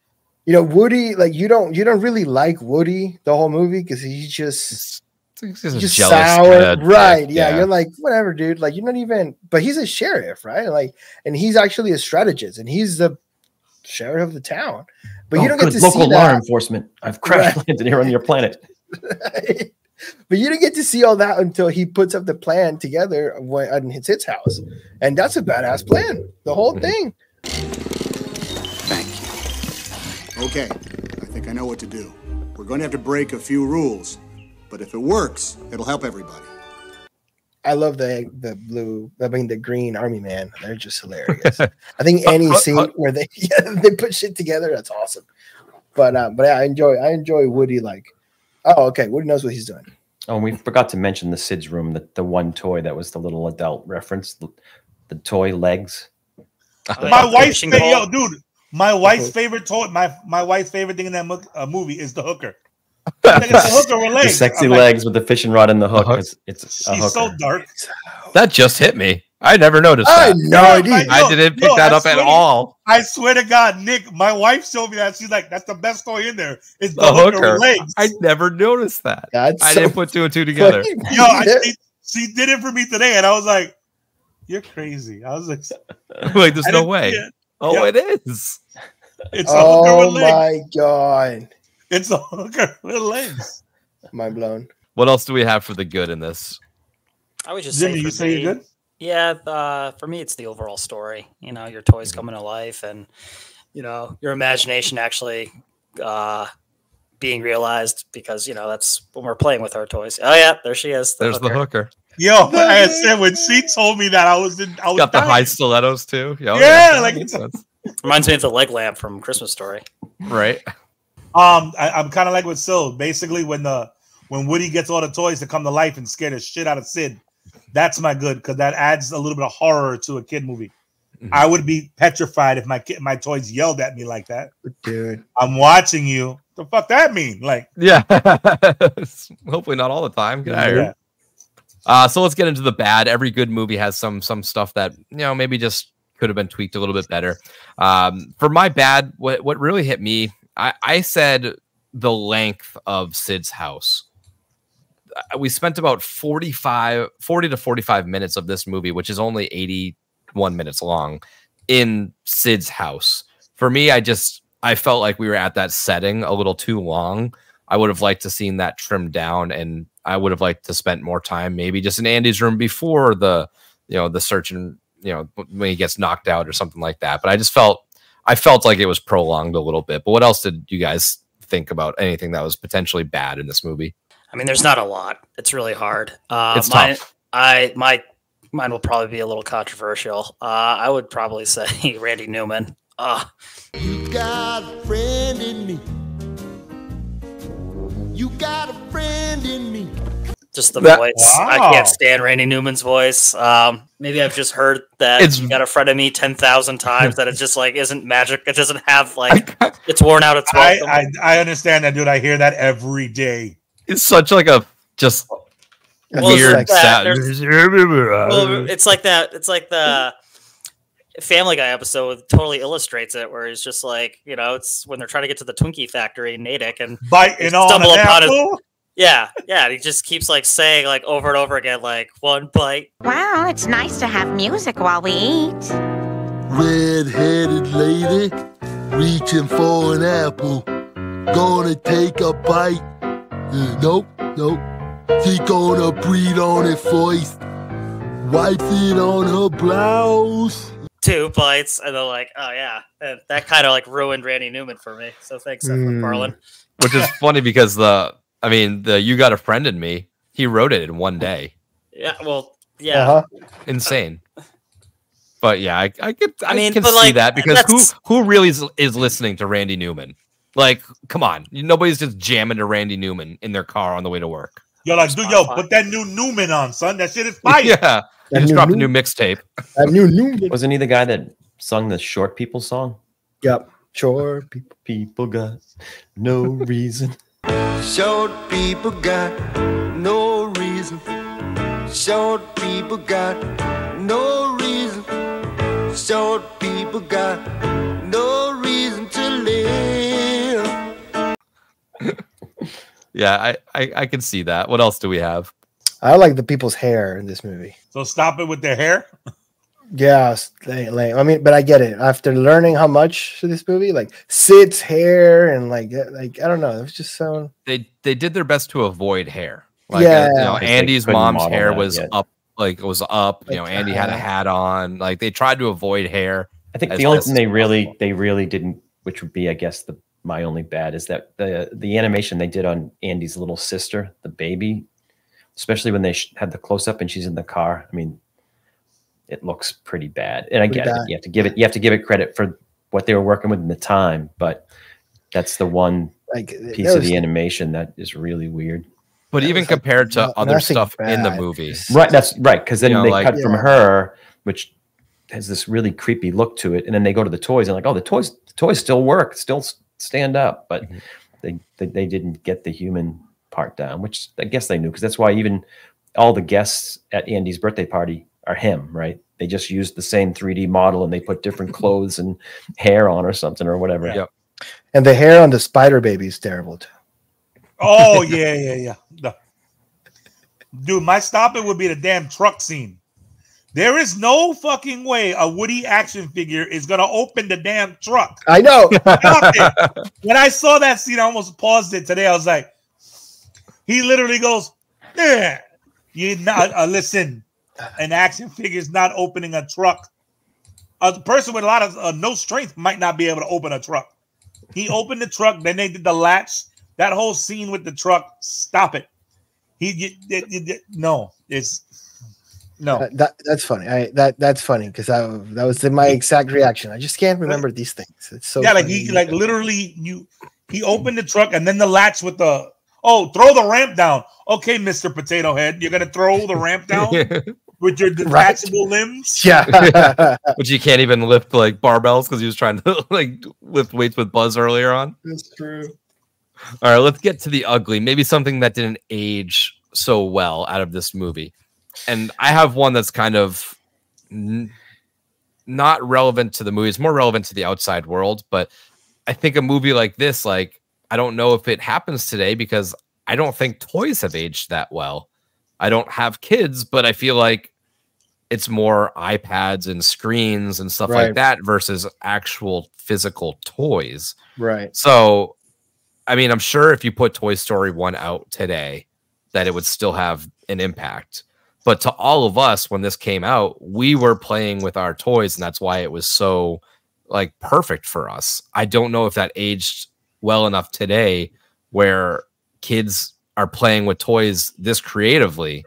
you know, Woody, like you don't really like Woody the whole movie because he's just sour, right? Yeah, you're like, whatever, dude. Like, you're not even. But he's a sheriff, right? Like, and he's actually a strategist, and he's the sheriff of the town. But you don't get to see local law enforcement. I've crash landed here on your planet. Right. But you don't get to see all that until he puts up the plan together and hits Sid's house, and that's a badass plan. The whole thing. Thank you. Okay, I think I know what to do. We're going to have to break a few rules, but if it works, it'll help everybody. I love the green army man. They're just hilarious. I think any scene where they put shit together, that's awesome. But yeah, I enjoy Woody. Like, oh, okay, Woody knows what he's doing. Oh, and we forgot to mention the Sid's room, the one toy that was the little adult reference, the toy legs. My wife's favorite, my wife's favorite toy, my wife's favorite thing in that movie is the hooker. I think it's a hooker with legs. The sexy legs with the fishing rod and the hook. It's a hooker. She's so dark. That just hit me. I never noticed that. I had no idea. I didn't pick that up at all. I swear to God, Nick, my wife showed me that. She's like, "That's the best toy in there. It's the hooker with legs." I never noticed that. I didn't put two and two together. Yo, she did it for me today, and I was like, "You're crazy." I was like, "There's no way." Oh, it is. It's a hooker with legs. Oh my god! It's a hooker with legs. Mind blown. What else do we have for the good in this? I would just Jimmy, say, you're good? Yeah, for me, it's the overall story. You know, your toys coming to life, and you know, your imagination actually being realized. Because you know, that's when we're playing with our toys. Oh yeah, there she is. There's the hooker. Yo, I said when she told me that, I was got the high stilettos too. Yeah, like reminds me of the leg lamp from Christmas Story. Right. I'm kind of like with Sil. Basically, when Woody gets all the toys to come to life and scare the shit out of Sid, that's my good because that adds a little bit of horror to a kid movie. Mm-hmm. I would be petrified if my toys yelled at me like that. Dude, I'm watching you. The fuck that mean? Like, yeah. Hopefully not all the time. Get out of here. So let's get into the bad. Every good movie has some stuff that, you know, maybe just could have been tweaked a little bit better. For my bad, what really hit me, I said the length of Sid's house. We spent about 40 to 45 minutes of this movie, which is only 81 minutes long, in Sid's house. For me, I felt like we were at that setting a little too long. I would have liked to seen that trimmed down, and I would have liked to spend more time maybe just in Andy's room before the search, and, you know, when he gets knocked out or something like that. But I felt like it was prolonged a little bit. But what else did you guys think about anything that was potentially bad in this movie? I mean, there's not a lot. It's really hard. It's tough. Mine will probably be a little controversial. I would probably say Randy Newman. You got a friend in me. You got a friend in me. Just the voice. Wow. I can't stand Randy Newman's voice. Maybe I've just heard that you got a friend of me 10,000 times, that it just like isn't magic. It doesn't have like, it's worn out. It's I understand that, dude. I hear that every day. It's such like a just weird sound. Well, it's like that. It's like the Family Guy episode totally illustrates it, where he's just like, you know, it's when they're trying to get to the Twinkie factory in Natick and biting on an apple. Yeah. And he just keeps like saying like over and over again, like, one bite. Well, it's nice to have music while we eat. Red-headed lady reaching for an apple, gonna take a bite. Nope. She gonna breathe on it first, wipes it on her blouse. 2 bites, and they're like, oh yeah. And that kind of like ruined Randy Newman for me. So thanks, Seth MacFarlane. Which is funny because the You Got a Friend in Me, he wrote it in one day. Yeah, well, yeah. Insane. But yeah, I can see like, that, because who really is listening to Randy Newman? Like, come on. Nobody's just jamming to Randy Newman in their car on the way to work. Yo, like, dude, put that new Newman on, son. That shit is fire. Yeah. He just dropped a new mixtape. That new Newman. Wasn't he the guy that sung the Short People song? Yep. Short people got no reason. Short people got no reason. Short people got no reason. Short people got no reason to live. Yeah, I can see that. What else do we have? I like the people's hair in this movie. So stop it with their hair. Yeah, I mean, but I get it. After learning how much of this movie, like Sid's hair and like I don't know, it was just so. They did their best to avoid hair. Like, yeah, you know, Andy's mom's hair was up. Like it was up. You know, Andy had a hat on. Like they tried to avoid hair. I think the only thing they really didn't, which would be, I guess, my only bad, is that the animation they did on Andy's little sister, the baby, especially when they had the close up and she's in the car. I mean, it looks pretty bad. And I get it. You have to give it credit for what they were working with in the time, but that's the one piece of the animation that is really weird. But even compared to other stuff in the movie, right? That's right, because then they cut from her, which has this really creepy look to it, and then they go to the toys and like, oh, the toys still work, still stand up, but they didn't get the human part down, which I guess they knew, because that's why even all the guests at Andy's birthday party are him, right? They just used the same 3D model and they put different clothes and hair on or something or whatever. Yep. And the hair on the spider baby is terrible too. Oh yeah. No. Dude, my stop it would be the damn truck scene. There is no fucking way a Woody action figure is gonna open the damn truck. I know. When I saw that scene, I almost paused it today. I was like, he literally goes, "Yeah, you not listen." An action figure is not opening a truck. A person with a lot of no strength might not be able to open a truck. He opened the truck, then they did the latch. That whole scene with the truck, stop it. No. That's funny. That's funny because that was my exact reaction. I just can't remember these things. It's so like funny. he opened the truck and then the latch with the throw the ramp down. Okay, Mr. Potato Head, you're gonna throw the ramp down with your detachable limbs. Yeah, which you can't even lift like barbells because he was trying to like lift weights with Buzz earlier on. That's true. All right, let's get to the ugly. Maybe something that didn't age so well out of this movie. And I have one that's kind of not relevant to the movie. It's more relevant to the outside world. But I think a movie like this, like, I don't know if it happens today because I don't think toys have aged that well. I don't have kids, but I feel like it's more iPads and screens and stuff like that versus actual physical toys. Right. So, I mean, I'm sure if you put Toy Story 1 out today, that it would still have an impact. But to all of us, when this came out, we were playing with our toys, and that's why it was so like perfect for us. I don't know if that aged well enough today where kids are playing with toys this creatively.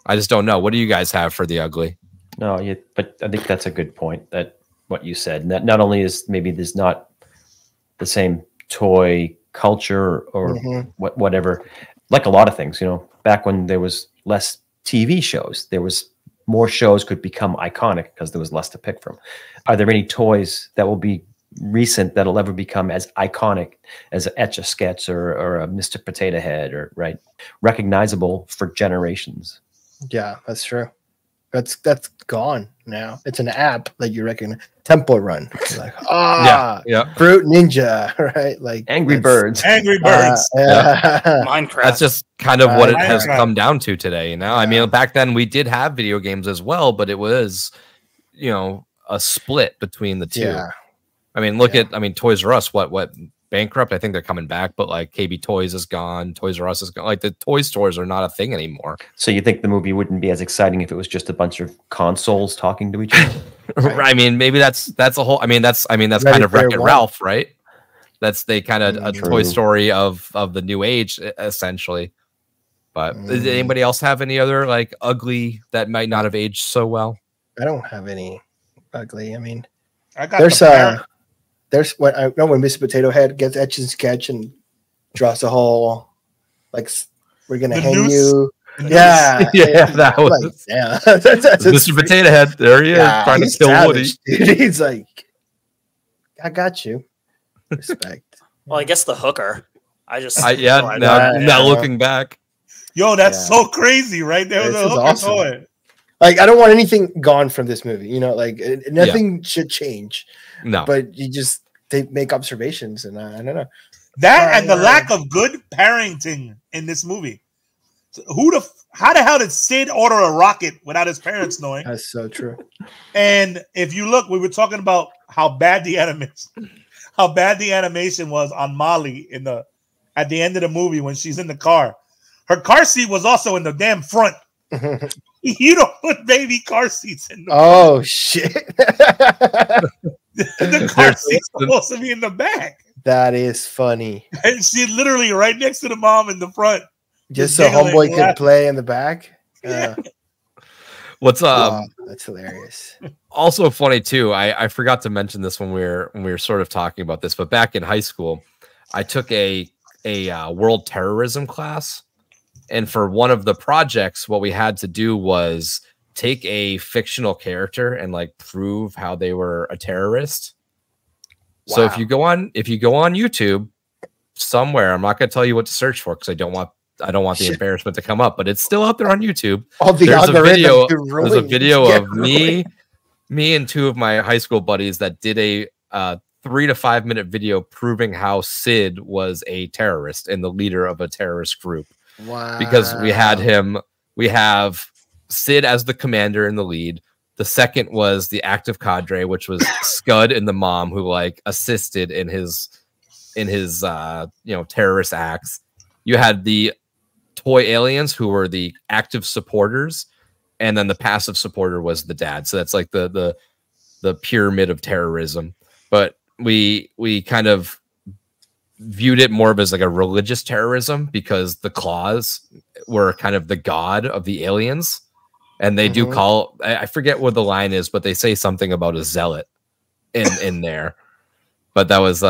I just don't know. What do you guys have for The Ugly? No, yeah, but I think that's a good point, that what you said. Not only is maybe there's not the same toy culture or whatever, like a lot of things, you know, back when there was less TV shows, there was more shows could become iconic because there was less to pick from. Are there any toys that will be recent that'll ever become as iconic as an Etch-a-Sketch or a Mr. Potato Head, or recognizable for generations? Yeah, that's true. That's gone now. It's an app that you recognize. Temple Run, like Fruit Ninja, right? Like Angry Birds, Minecraft. That's just kind of what it has come down to today. You know, I mean, back then we did have video games as well, but it was, you know, a split between the two. Yeah. I mean, look at, I mean, Toys R Us, what bankrupt? I think they're coming back, but like KB Toys is gone, Toys R Us is gone. Like the toy stores are not a thing anymore. So you think the movie wouldn't be as exciting if it was just a bunch of consoles talking to each other? I mean, maybe that's a whole. I mean, that's kind of Wreck-It Ralph, right? That's they kind of a Toy Story of the new age, essentially. But does anybody else have any other like ugly that might not have aged so well? I don't have any ugly. I mean, I got there's when I know when Mr. Potato Head gets Etch and Sketch and draws a whole like we're gonna hang noose. You. Yeah, that was like, that's Mr. Potato Head. There he is, trying to kill savage, Woody. Dude. He's like, I got you. Respect. Well, I guess the hooker. Now looking back, yo, that's so crazy, right? There was This a is hooker awesome. toy. Like, I don't want anything gone from this movie. You know, like nothing should change. No, but they make observations, and I don't know that and the lack of good parenting in this movie. So how the hell did Sid order a rocket without his parents knowing? That's so true. And if you look, we were talking about how bad the animation was on Molly at the end of the movie when she's in the car. Her car seat was also in the damn front. You don't put baby car seats in the front. Shit. The car seat's supposed to be in the back. That is funny. And she's literally right next to the mom in the front. Just so homeboy could play in the back. What's that's hilarious. Also funny too. I forgot to mention this when we were sort of talking about this, but back in high school, I took a world terrorism class, and for one of the projects, what we had to do was take a fictional character and like prove how they were a terrorist. Wow. So if you go on YouTube somewhere, I'm not going to tell you what to search for because I don't want the embarrassment to come up, but it's still out there on YouTube. There's a video of me and two of my high school buddies that did a 3 to 5 minute video proving how Sid was a terrorist and the leader of a terrorist group. Wow. Because we have Sid as the commander in the lead. The second was the active cadre, which was Scud and the mom, who like assisted in his terrorist acts. You had the toy aliens, who were the active supporters, and then the passive supporter was the dad. So that's like the pyramid of terrorism. But we kind of viewed it more of as like a religious terrorism because the Claws were kind of the god of the aliens. And they do call, I forget what the line is, but they say something about a zealot in there. But that was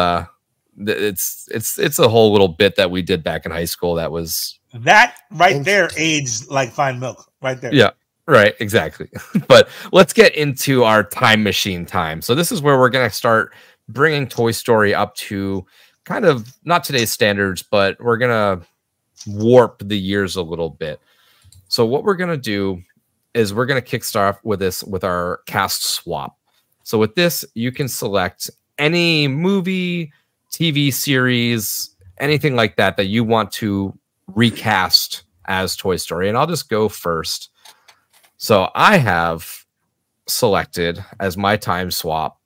it's a whole little bit that we did back in high school. That was that right there aged like fine milk right there. Yeah, right, exactly. But let's get into our time machine time. So this is where we're gonna start bringing Toy Story up to kind of not today's standards, but we're gonna warp the years a little bit. So what we're gonna do is we're going to kickstart with this with our cast swap. So with this, you can select any movie, TV series, anything like that that you want to recast as Toy Story. And I'll just go first. So I have selected as my time swap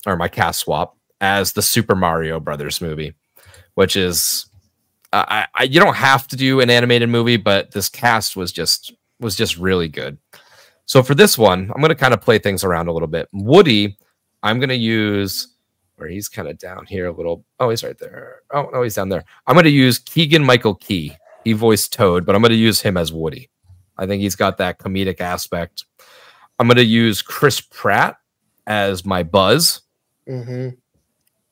or my cast swap as the Super Mario Brothers movie, which is you don't have to do an animated movie, but this cast was just really good. So for this one, I'm going to kind of play things around a little bit. Woody, I'm going to use where he's kind of down here a little. Oh, he's right there. Oh, no, he's down there. I'm going to use Keegan-Michael Key. He voiced Toad, but I'm going to use him as Woody. I think he's got that comedic aspect. I'm going to use Chris Pratt as my Buzz. Mm-hmm.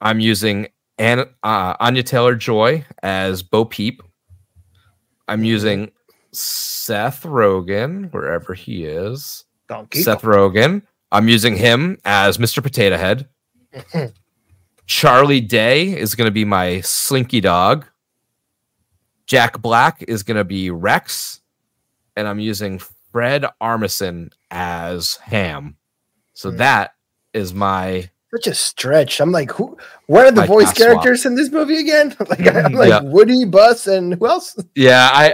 I'm using Anya Taylor-Joy as Bo Peep. I'm using Seth Rogen, wherever he is. Seth Rogen. I'm using him as Mr. Potato Head. Charlie Day is going to be my Slinky Dog. Jack Black is going to be Rex. And I'm using Fred Armisen as Ham. So that is my... Such a stretch. I'm like, what are the voice characters in this movie again? I'm like Woody, Buzz, and who else? Yeah,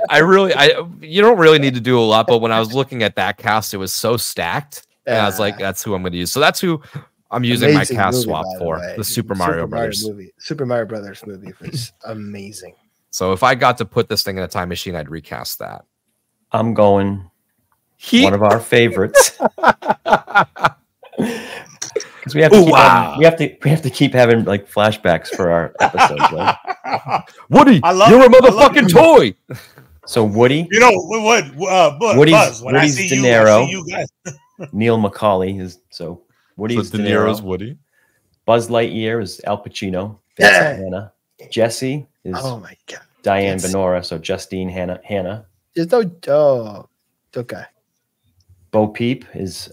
you don't really need to do a lot, but when I was looking at that cast, it was so stacked. And I was like, that's who I'm going to use. So that's who I'm using my cast swap for. The Super Mario Brothers movie. Super Mario Brothers movie was amazing. So if I got to put this thing in a time machine, I'd recast that. I'm going one of our favorites. Because we have to keep having like flashbacks for our episodes, right? Woody, you're a motherfucking toy. So Woody, you know what? Woody's De Niro. Neil McCauley is Woody's De Niro's Woody. Buzz Lightyear is Al Pacino. Hannah. Jesse is Diane Venora. So Justine Hannah. There's no okay. Bo Peep is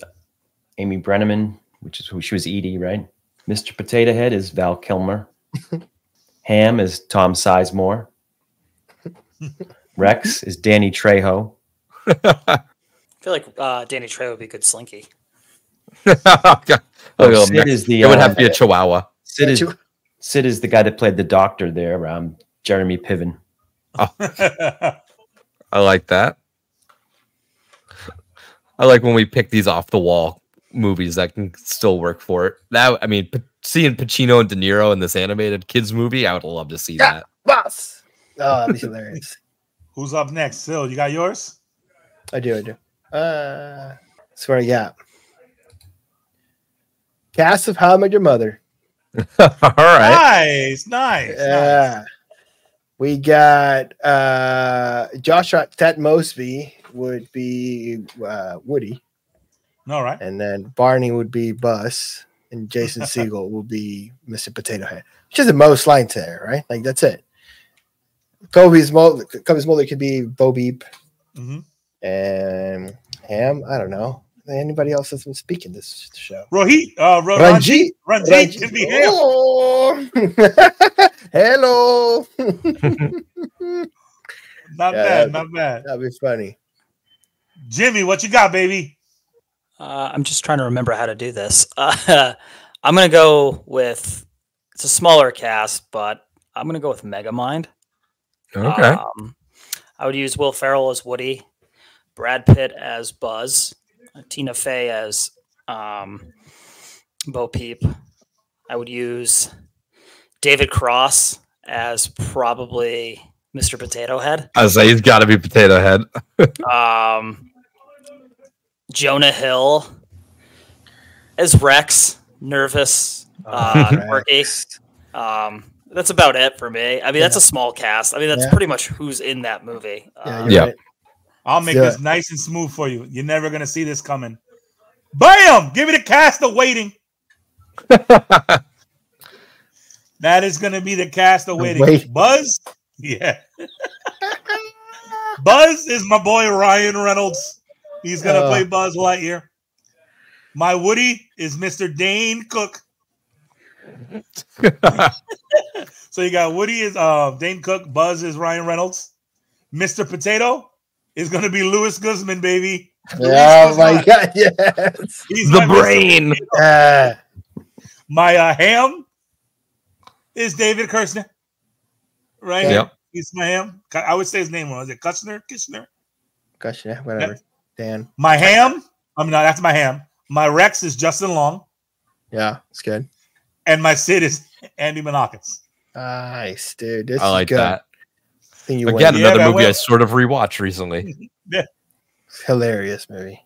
Amy Brenneman, which is who she was Edie, right? Mr. Potato Head is Val Kilmer. Ham is Tom Sizemore. Rex is Danny Trejo. I feel like Danny Trejo would be a good Slinky. Sid is it would have to be a Chihuahua. Sid is the guy that played the doctor there, Jeremy Piven. Oh. I like that. I like when we pick these off the wall movies that can still work for it. Seeing Pacino and De Niro in this animated kids movie, I would love to see that. Boss. Oh, that'd be hilarious. Who's up next? Sil, you got yours? I do. That's what I got. Cast of How I Met Your Mother. All right. Nice. Yeah. We got Joshua Ted Mosby would be Woody. All right. And then Barney would be Buzz. And Jason Segel will be Mr. Potato Head. Which is the most lines there, right? Like, that's it. Kobe's Mulder could be Bo Peep. Mm-hmm. And Ham, I don't know. Anybody else that's been speaking this show? Ranjit can be Ham. Oh. Hello. Not bad. That'd be funny. Jimmy, what you got, baby? I'm just trying to remember how to do this. I'm going to go with, it's a smaller cast, but I'm going to go with Megamind. Okay. I would use Will Ferrell as Woody, Brad Pitt as Buzz, Tina Fey as Bo Peep. I would use David Cross as probably Mr. Potato Head. I was like, he's got to be Potato Head. Jonah Hill as Rex, nervous, quirky. That's about it for me. I mean, that's a small cast. I mean, that's pretty much who's in that movie. Right. I'll make this nice and smooth for you. You're never going to see this coming. Bam! Give me the cast of Waiting. That is going to be the cast of Waiting. Buzz? Yeah. Buzz is my boy Ryan Reynolds. He's going to play Buzz Lightyear. My Woody is Mr. Dane Cook. So you got Woody is Dane Cook. Buzz is Ryan Reynolds. Mr. Potato is going to be Louis Guzman, baby. Oh my God! Yes, He's the brain. My ham is David Kirshner. Right? Yep. He's my ham. I would say his name wrong. Is it Kushner? Kushner, whatever. Dan. My ham. That's my ham. My Rex is Justin Long. Yeah, it's good. And my Sid is Andy Menakis. Nice, dude. This I like is good. that. Again, another movie I sort of rewatched recently. Yeah. Hilarious movie.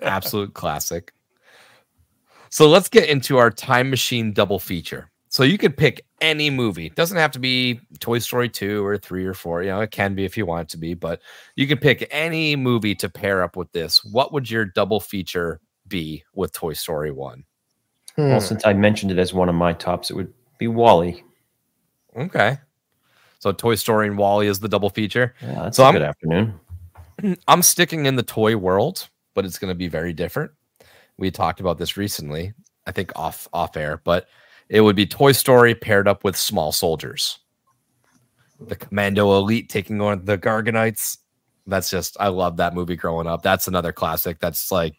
Absolute classic. So let's get into our time machine double feature. So you could pick any movie. It doesn't have to be Toy Story 2 or 3 or 4. You know, it can be if you want it to be, but you can pick any movie to pair up with this. What would your double feature be with Toy Story 1? Well, since I mentioned it as one of my tops, it would be WALL-E. Okay. So Toy Story and WALL-E is the double feature. Yeah, that's a good afternoon. I'm sticking in the toy world, but it's going to be very different. We talked about this recently, I think off air, but it would be Toy Story paired up with Small Soldiers. The Commando Elite taking on the Gargonites. That's just, I love that movie growing up. That's another classic that's like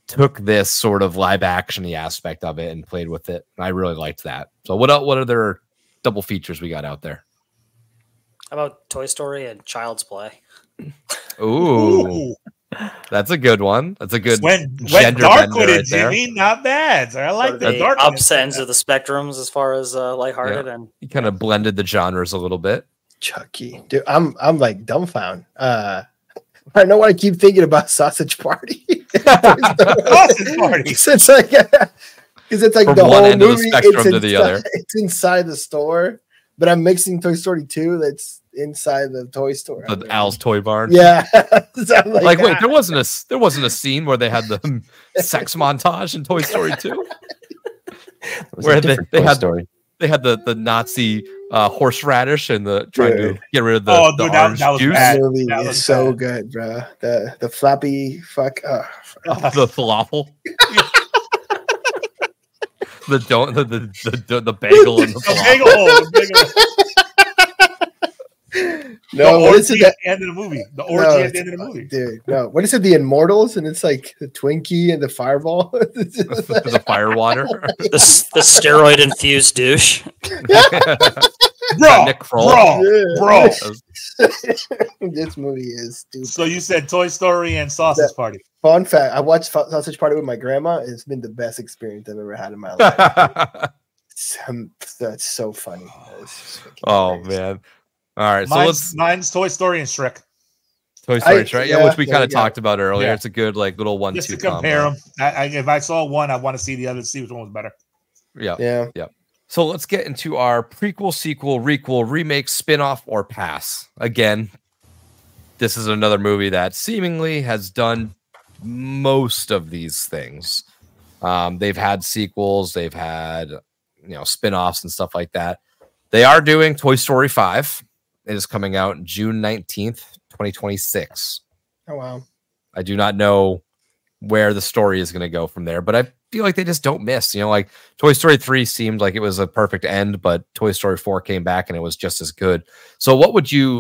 took this sort of live action-y aspect of it and played with it. I really liked that. So what other double features we got out there? How about Toy Story and Child's Play? Ooh. That's a good one. That's a good went gender dark with bender it, right there. Jimmy. Not bad. I like the dark ups ends of the spectrums as far as lighthearted and you kind of blended the genres a little bit. Chucky, dude, I'm like dumbfounded. I know what I keep thinking about Sausage Party. Sausage Party. It's like because it's like From the one whole end of the movie. spectrum to the other. It's inside the store, but I'm mixing Toy Story 2. That's inside the toy store. The Al's Toy Barn. Yeah. So I'm like wait, there wasn't a scene where they had the sex montage in Toy Story 2? Where they had the Nazi horseradish and the trying to get rid of the orange juice. That movie is so good, bro. The floppy fuck. The falafel. the bagel and the falafel. No, what is it? At the end of the movie. The orgy at the end of the movie. Dude, no. What is it? The Immortals, and it's like the Twinkie and the Fireball. The firewater. The steroid infused douche. Bro. This movie is stupid. So you said Toy Story and Sausage Party. Fun fact: I watched Sausage Party with my grandma. It's been the best experience I've ever had in my life. That's so funny. Oh man. All right, mine's Toy Story and Shrek. Toy Story and Shrek, which we kind of talked about earlier. Yeah. It's a good little 1-2 just to compare them. If I saw one, I want to see the other, see which one was better. Yeah. So let's get into our prequel, sequel, requel, remake, spin-off, or pass. Again, this is another movie that seemingly has done most of these things. They've had sequels, they've had spin-offs and stuff like that. They are doing Toy Story 5. It is coming out June 19th, 2026. Oh, wow. I do not know where the story is going to go from there, but I feel like they just don't miss. Like Toy Story 3 seemed like it was a perfect end, but Toy Story 4 came back and it was just as good. So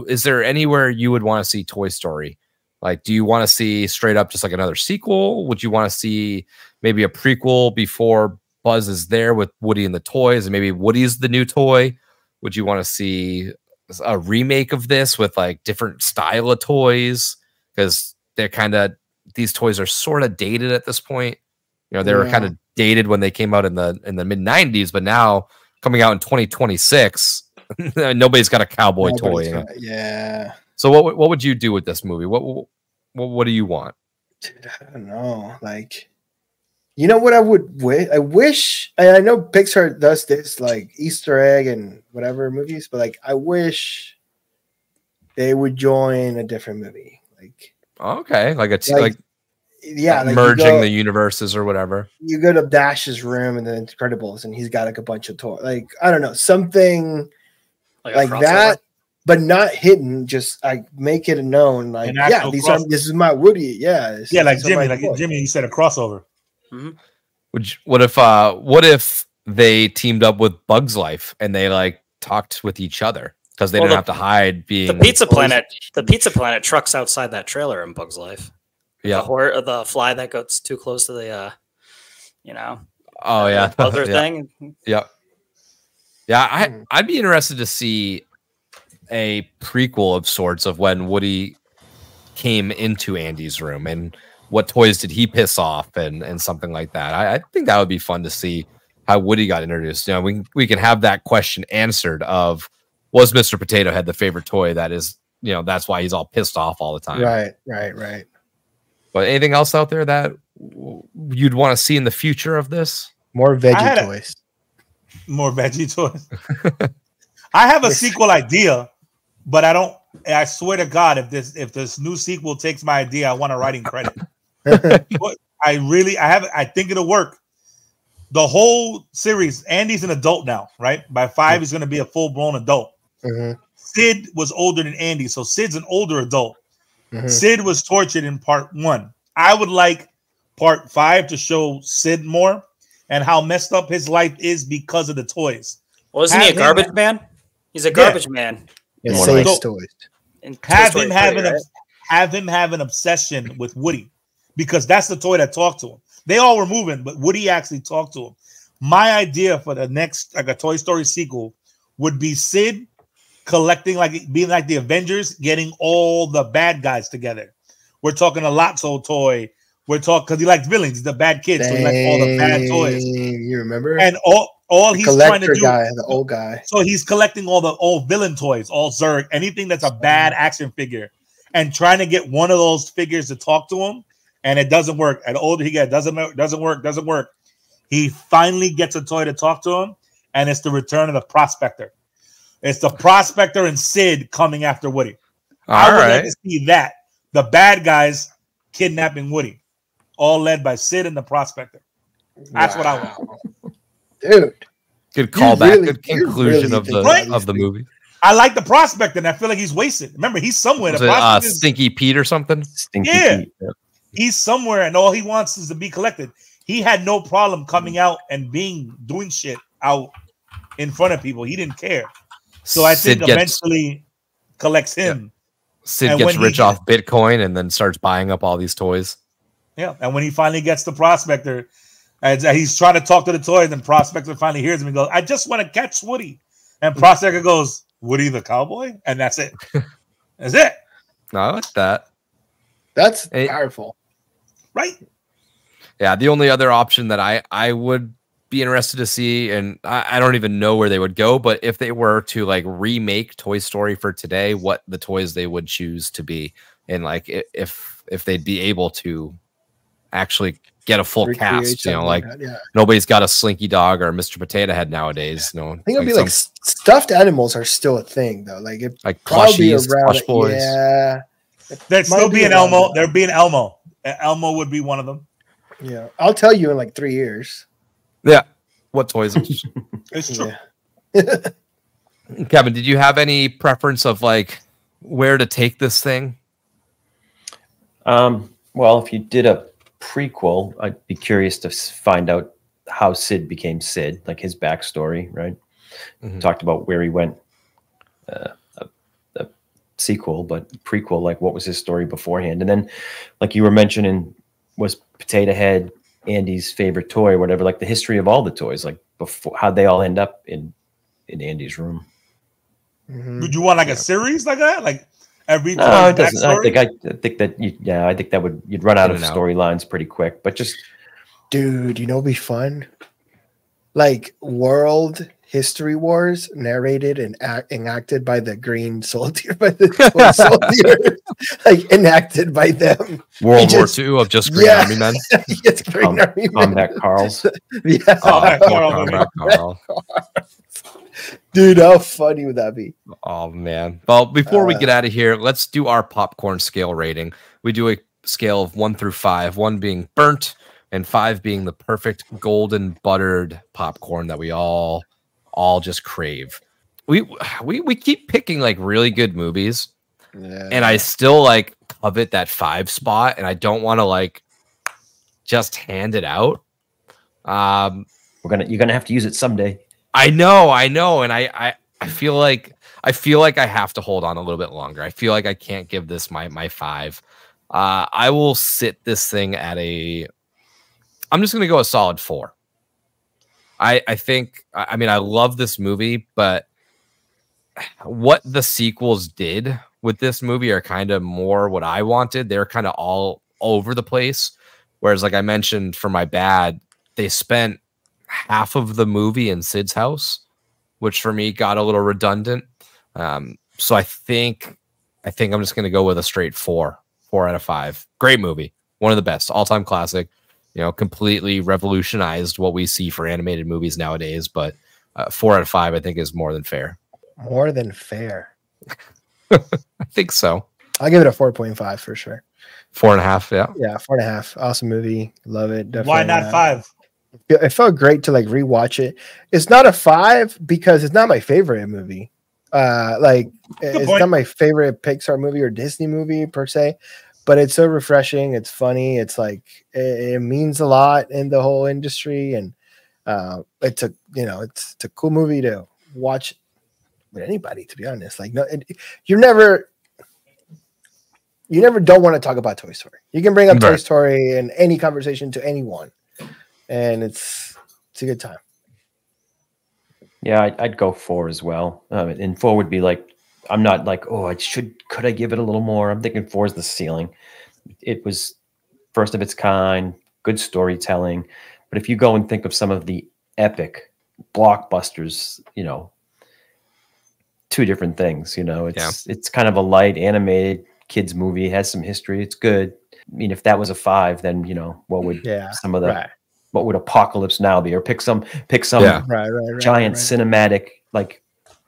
is there anywhere you would want to see Toy Story? Like, do you want to see straight up just like another sequel? Would you want to see maybe a prequel before Buzz is there with Woody and the toys and maybe Woody's the new toy? Would you want to see a remake of this with like different style of toys? Because these toys are sort of dated at this point. They were kind of dated when they came out in the mid 90s, but now coming out in 2026, nobody's got a cowboy toy. Yeah. So what would you do with this movie? What do you want? Dude, I don't know. Like, you know what I would wish? I wish, and I know Pixar does this like Easter egg and whatever movies, but like I wish they would join a different movie. Like, okay, like like merging the universes or whatever. You go to Dash's room in The Incredibles, and he's got like a bunch of toys. Like, I don't know, something like that, but not hidden. Just like make it known. Like, this is my Woody. Yeah, like Jimmy, you said a crossover. Mm-hmm. What if they teamed up with Bugs Life and they like talked with each other because they didn't have to hide being the Pizza Planet. The Pizza Planet trucks outside that trailer in Bugs Life. Yeah. The fly that goes too close to the, Oh yeah. buzzer Yeah. thing. Yep. Yeah, I'd be interested to see a prequel of sorts of when Woody came into Andy's room and what toys did he piss off and something like that. I think that would be fun to see how Woody got introduced. You know, we can have that question answered of, was Mr. Potato Head the favorite toy that is, you know, that's why he's all pissed off all the time. Right. But anything else out there that you'd want to see in the future of this? More veggie toys. More veggie toys. I have a sequel idea, but I swear to God, if this new sequel takes my idea, I want a writing credit. I think it'll work. The whole series, Andy's an adult now, right? By 5, he's going to be a full-blown adult. Mm-hmm. Sid was older than Andy, so Sid's an older adult. Mm-hmm. Sid was tortured in part 1. I would like part 5 to show Sid more and how messed up his life is because of the toys. Wasn't he a garbage man? He's a garbage man. It saves toys. Have him have an obsession with Woody, because that's the toy that talked to him. They all were moving, but Woody actually talked to him. My idea for the next, like a Toy Story sequel, would be Sid collecting, like being like the Avengers, getting all the bad guys together. We're talking a Lotso toy. We're talking because he likes villains. He's the bad kid, so he likes all the bad toys. You remember? And all he's trying to do, the old guy. So he's collecting all the old villain toys, all Zurg, anything that's a bad action figure, and trying to get one of those figures to talk to him. And it doesn't work. And the older he gets, doesn't work. He finally gets a toy to talk to him, and it's the return of the Prospector. It's the Prospector and Sid coming after Woody. I would like to see that. The bad guys kidnapping Woody, all led by Sid and the Prospector. That's what I want. Dude. Good callback, good conclusion of the movie. I like the Prospector, and I feel like he's wasted. Remember, he's somewhere. Stinky Pete or something? Stinky Pete. Yeah. He's somewhere, and all he wants is to be collected. He had no problem coming out and doing shit out in front of people. He didn't care. So I think eventually collects him. Yeah. Sid gets rich off Bitcoin and then starts buying up all these toys. Yeah, and when he finally gets the Prospector, and he's trying to talk to the toys, and Prospector finally hears him and goes, "I just want to catch Woody." And Prospector goes, "Woody the cowboy?" And that's it. That's it. No, I like that. That's powerful. Right. Yeah, the only other option that I would be interested to see, and I don't even know where they would go, but if they were to like remake Toy Story for today, what the toys they would choose to be, and like if they'd be able to actually get a full cast, you know, like nobody's got a Slinky Dog or Mr. Potato Head nowadays. You know, I think it'll be like stuffed animals are still a thing though. Like it like plushies, plush boys. Yeah, there'd still be an Elmo. There'd be an Elmo. Elmo would be one of them. Yeah, I'll tell you in like 3 years. Yeah, what toys? It's true. Yeah. Kevin, did you have any preference of like where to take this thing? Well, if you did a prequel, I'd be curious to find out how Sid became Sid, like his backstory, right? Mm-hmm. Talked about where he went. A sequel, but prequel, like what was his story beforehand? And then, like you were mentioning, was Potato Head Andy's favorite toy, or whatever? Like the history of all the toys, like before, how'd they all end up in Andy's room? Mm-hmm. Would you want like a series like that, like every? No, it doesn't. I think that you'd run out of storylines pretty quick. But just, dude, you know, it'd be fun. Like World History Wars, narrated and enacted by the Green Soldier, by the Toy Soldiers, like enacted by them. World War II of just Green Army men. Yes, Green Army Combat Carls. Yeah, Combat Carl. Dude, how funny would that be? Oh man! Well, before we get out of here, let's do our popcorn scale rating. We do a scale of 1 through 5, 1 being burnt and 5 being the perfect golden buttered popcorn that we all just crave. We keep picking like really good movies, and I still like covet that 5 spot, and I don't want to like just hand it out. You're gonna have to use it someday. I know, and I feel like I have to hold on a little bit longer. I feel like I can't give this my 5. I will sit this thing at I'm just going to go a solid 4. I think, I mean, I love this movie, but what the sequels did with this movie are kind of more what I wanted. They're kind of all over the place. Whereas, like I mentioned, for My Bad, they spent half of the movie in Sid's house, which for me got a little redundant. So I think I'm just going to go with a straight 4 out of 5. Great movie. One of the best, all-time classic. You know, completely revolutionized what we see for animated movies nowadays. But 4 out of 5, I think, is more than fair. More than fair. I think so. I'll give it a 4.5 for sure. 4.5, yeah. Yeah, 4.5. Awesome movie. Love it. Definitely. Why not 5? It felt great to like rewatch it. It's not a 5 because it's not my favorite movie. It's not my favorite Pixar movie or Disney movie per se, but it's so refreshing. It's funny. It's like it means a lot in the whole industry, and it's a cool movie to watch with anybody. To be honest, like you never don't want to talk about Toy Story. You can bring up Toy Story in any conversation to anyone, and it's a good time. Yeah, I'd go 4 as well. And 4 would be like, I'm not like, oh, could I give it a little more? I'm thinking 4 is the ceiling. It was first of its kind, good storytelling. But if you go and think of some of the epic blockbusters, you know, 2 different things, you know, it's kind of a light animated kids movie, it has some history. It's good. I mean, if that was a 5, then, you know, what would some of the, what would Apocalypse Now be? Or pick some giant cinematic, like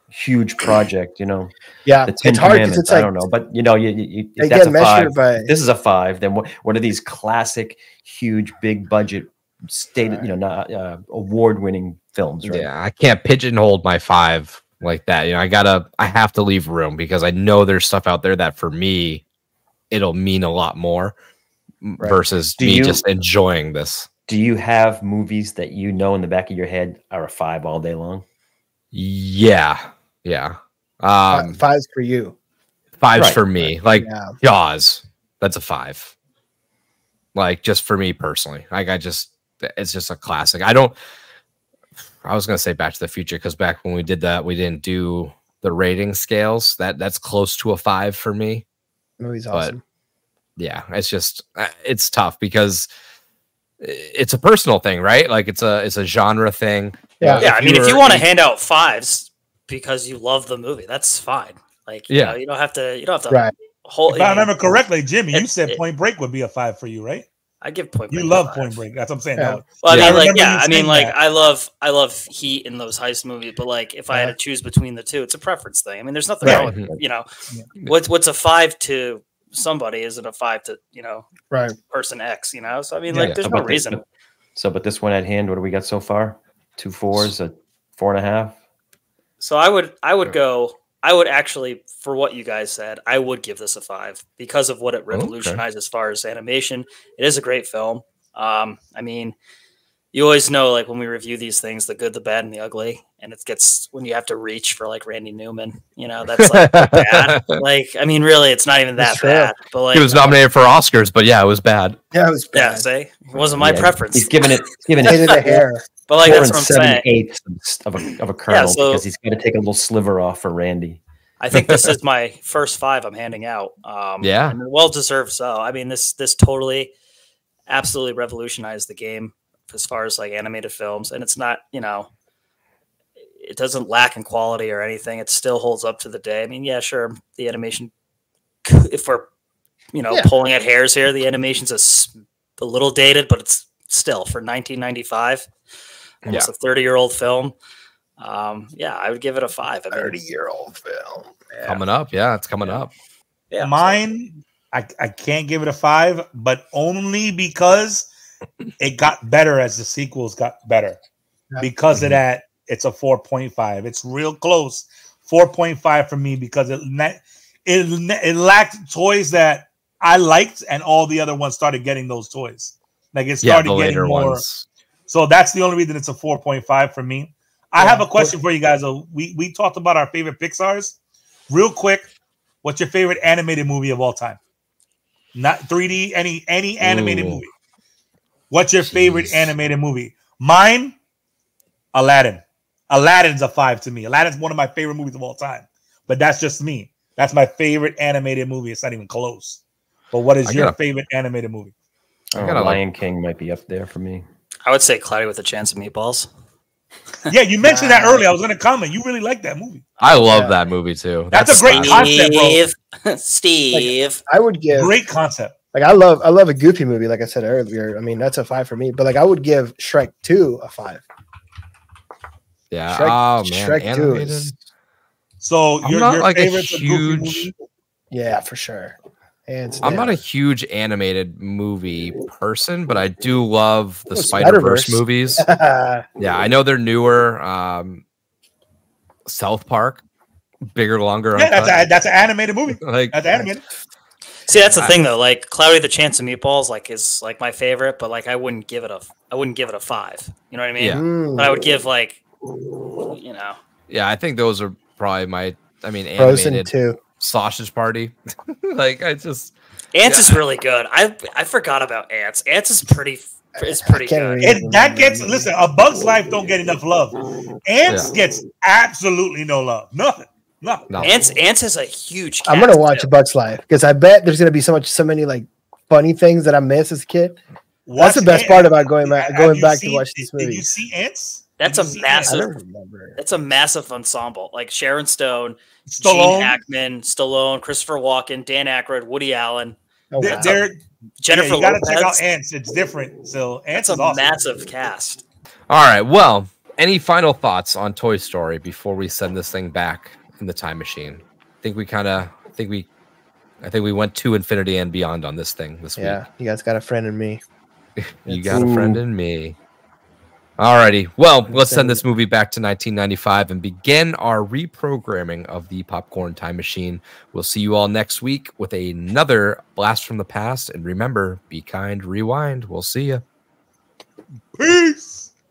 huge project, you know. Yeah, it's hard because it's like, I don't know, but you know, if that's a 5, this is a 5. Then what are these classic, huge, big budget, award-winning films? Right? Yeah, I can't pigeonhole my 5 like that. You know, I have to leave room because I know there's stuff out there that for me, it'll mean a lot more versus just enjoying this. Do you have movies that you know in the back of your head are a 5 all day long? Yeah. 5's for you. 5's for me. Like Jaws, that's a 5. Like just for me personally. Like it's just a classic. I was gonna say Back to the Future because back when we did that, we didn't do the rating scales. That's close to a 5 for me. Movie's awesome. Yeah, it's tough because it's a personal thing, right? Like it's a genre thing. Yeah. I mean, if you want to hand out 5s because you love the movie, that's fine. Like, you know, you don't have to. Right. If I remember correctly, Jimmy, you said Point Break would be a 5 for you, right? I give Point Break. You love Point Break. That's what I'm saying. Yeah. Well, I love Heat in those heist movies, but like if I had to choose between the 2, it's a preference thing. I mean, there's nothing wrong with, you know, what's a 5 to somebody isn't a 5 to, you know, person X, you know. So I mean, there's no reason. But this one at hand, what do we got so far? 2 4s, a 4.5. So I would actually, for what you guys said, I would give this a 5 because of what it revolutionized as far as animation. It is a great film. I mean, you always know, like when we review these things, the good, the bad, and the ugly, and it gets when you have to reach for like Randy Newman, you know, that's like bad. Like, I mean, really, it's not even that bad. But like, he was nominated for Oscars, but yeah, it was bad. Yeah, it was bad. Yeah, say it wasn't my preference. He's given it the hair. But like that's what I'm saying. 7/8 of a kernel because he's got to take a little sliver off for Randy. I think this is my first 5 I'm handing out. And well deserved. So I mean, this totally, absolutely revolutionized the game as far as like animated films, and it's not, you know, it doesn't lack in quality or anything. It still holds up to the day. I mean, yeah, sure, the animation, if we're, you know, pulling at hairs here, the animation's a little dated, but it's still for 1995, almost a 30-year-old film. I would give it a 5. 30-year-old film coming up. Yeah, it's coming up. Yeah, mine, I can't give it a 5, but only because it got better as the sequels got better. Because of that, it's a 4.5. It's real close. 4.5 for me because it lacked toys that I liked, and all the other ones started getting those toys. Like it started getting more. Ones. So that's the only reason it's a 4.5 for me. I have a question for you guys. We talked about our favorite Pixars. Real quick, what's your favorite animated movie of all time? not 3D. Any animated movie. What's your favorite animated movie? Mine, Aladdin. Aladdin's a 5 to me. Aladdin's one of my favorite movies of all time. But that's just me. That's my favorite animated movie. It's not even close. But what is your favorite animated movie? Lion King might be up there for me. I would say Cloudy with a Chance of Meatballs. Yeah, you mentioned that earlier. I was going to comment. You really like that movie. I love that movie too. That's a great concept, bro. Steve. Like, I would give great concept. Like I love a Goofy movie. Like I said earlier, I mean that's a 5 for me. But like I would give Shrek 2 a 5. Yeah. Shrek 2 is. So your like favorite's a Goofy movie? Yeah, for sure. I'm not a huge animated movie person, but I do love the Spider-Verse movies. Yeah, I know they're newer. South Park, bigger, longer. Yeah, that's an animated movie. Like that's animated. See, that's the thing though. Like Cloudy with a Chance of Meatballs, like is like my favorite, but like I wouldn't give it a 5. You know what I mean? Yeah. But I would give like, you know. Yeah, I think those are probably my. I mean, Frozen animated 2. Sausage Party. Like I just. Ants is really good. I forgot about Ants. Ants is pretty good. Listen, A Bug's Life don't get enough love. Ants gets absolutely no love. Nothing. Ants has a huge. I'm gonna watch A Bug's Life because I bet there's gonna be so many like funny things that I missed as a kid. That's the best part about going back to watch this movie. Did you see Ants? That's a massive ensemble. Like Sharon Stone, Stallone. Gene Hackman, Stallone, Christopher Walken, Dan Aykroyd, Woody Allen. Jennifer you gotta Lopez. check out Ants. It's different. So Ants is a awesome. massive cast. All right. Well, any final thoughts on Toy Story before we send this thing back in the time machine? I think we went to infinity and beyond on this thing this week. Yeah, you guys got a friend in me. You got a friend in me. Alrighty. Well, let's send this movie back to 1995 and begin our reprogramming of the Popcorn Time Machine. We'll see you all next week with another blast from the past. And remember, be kind, rewind. We'll see you. Peace.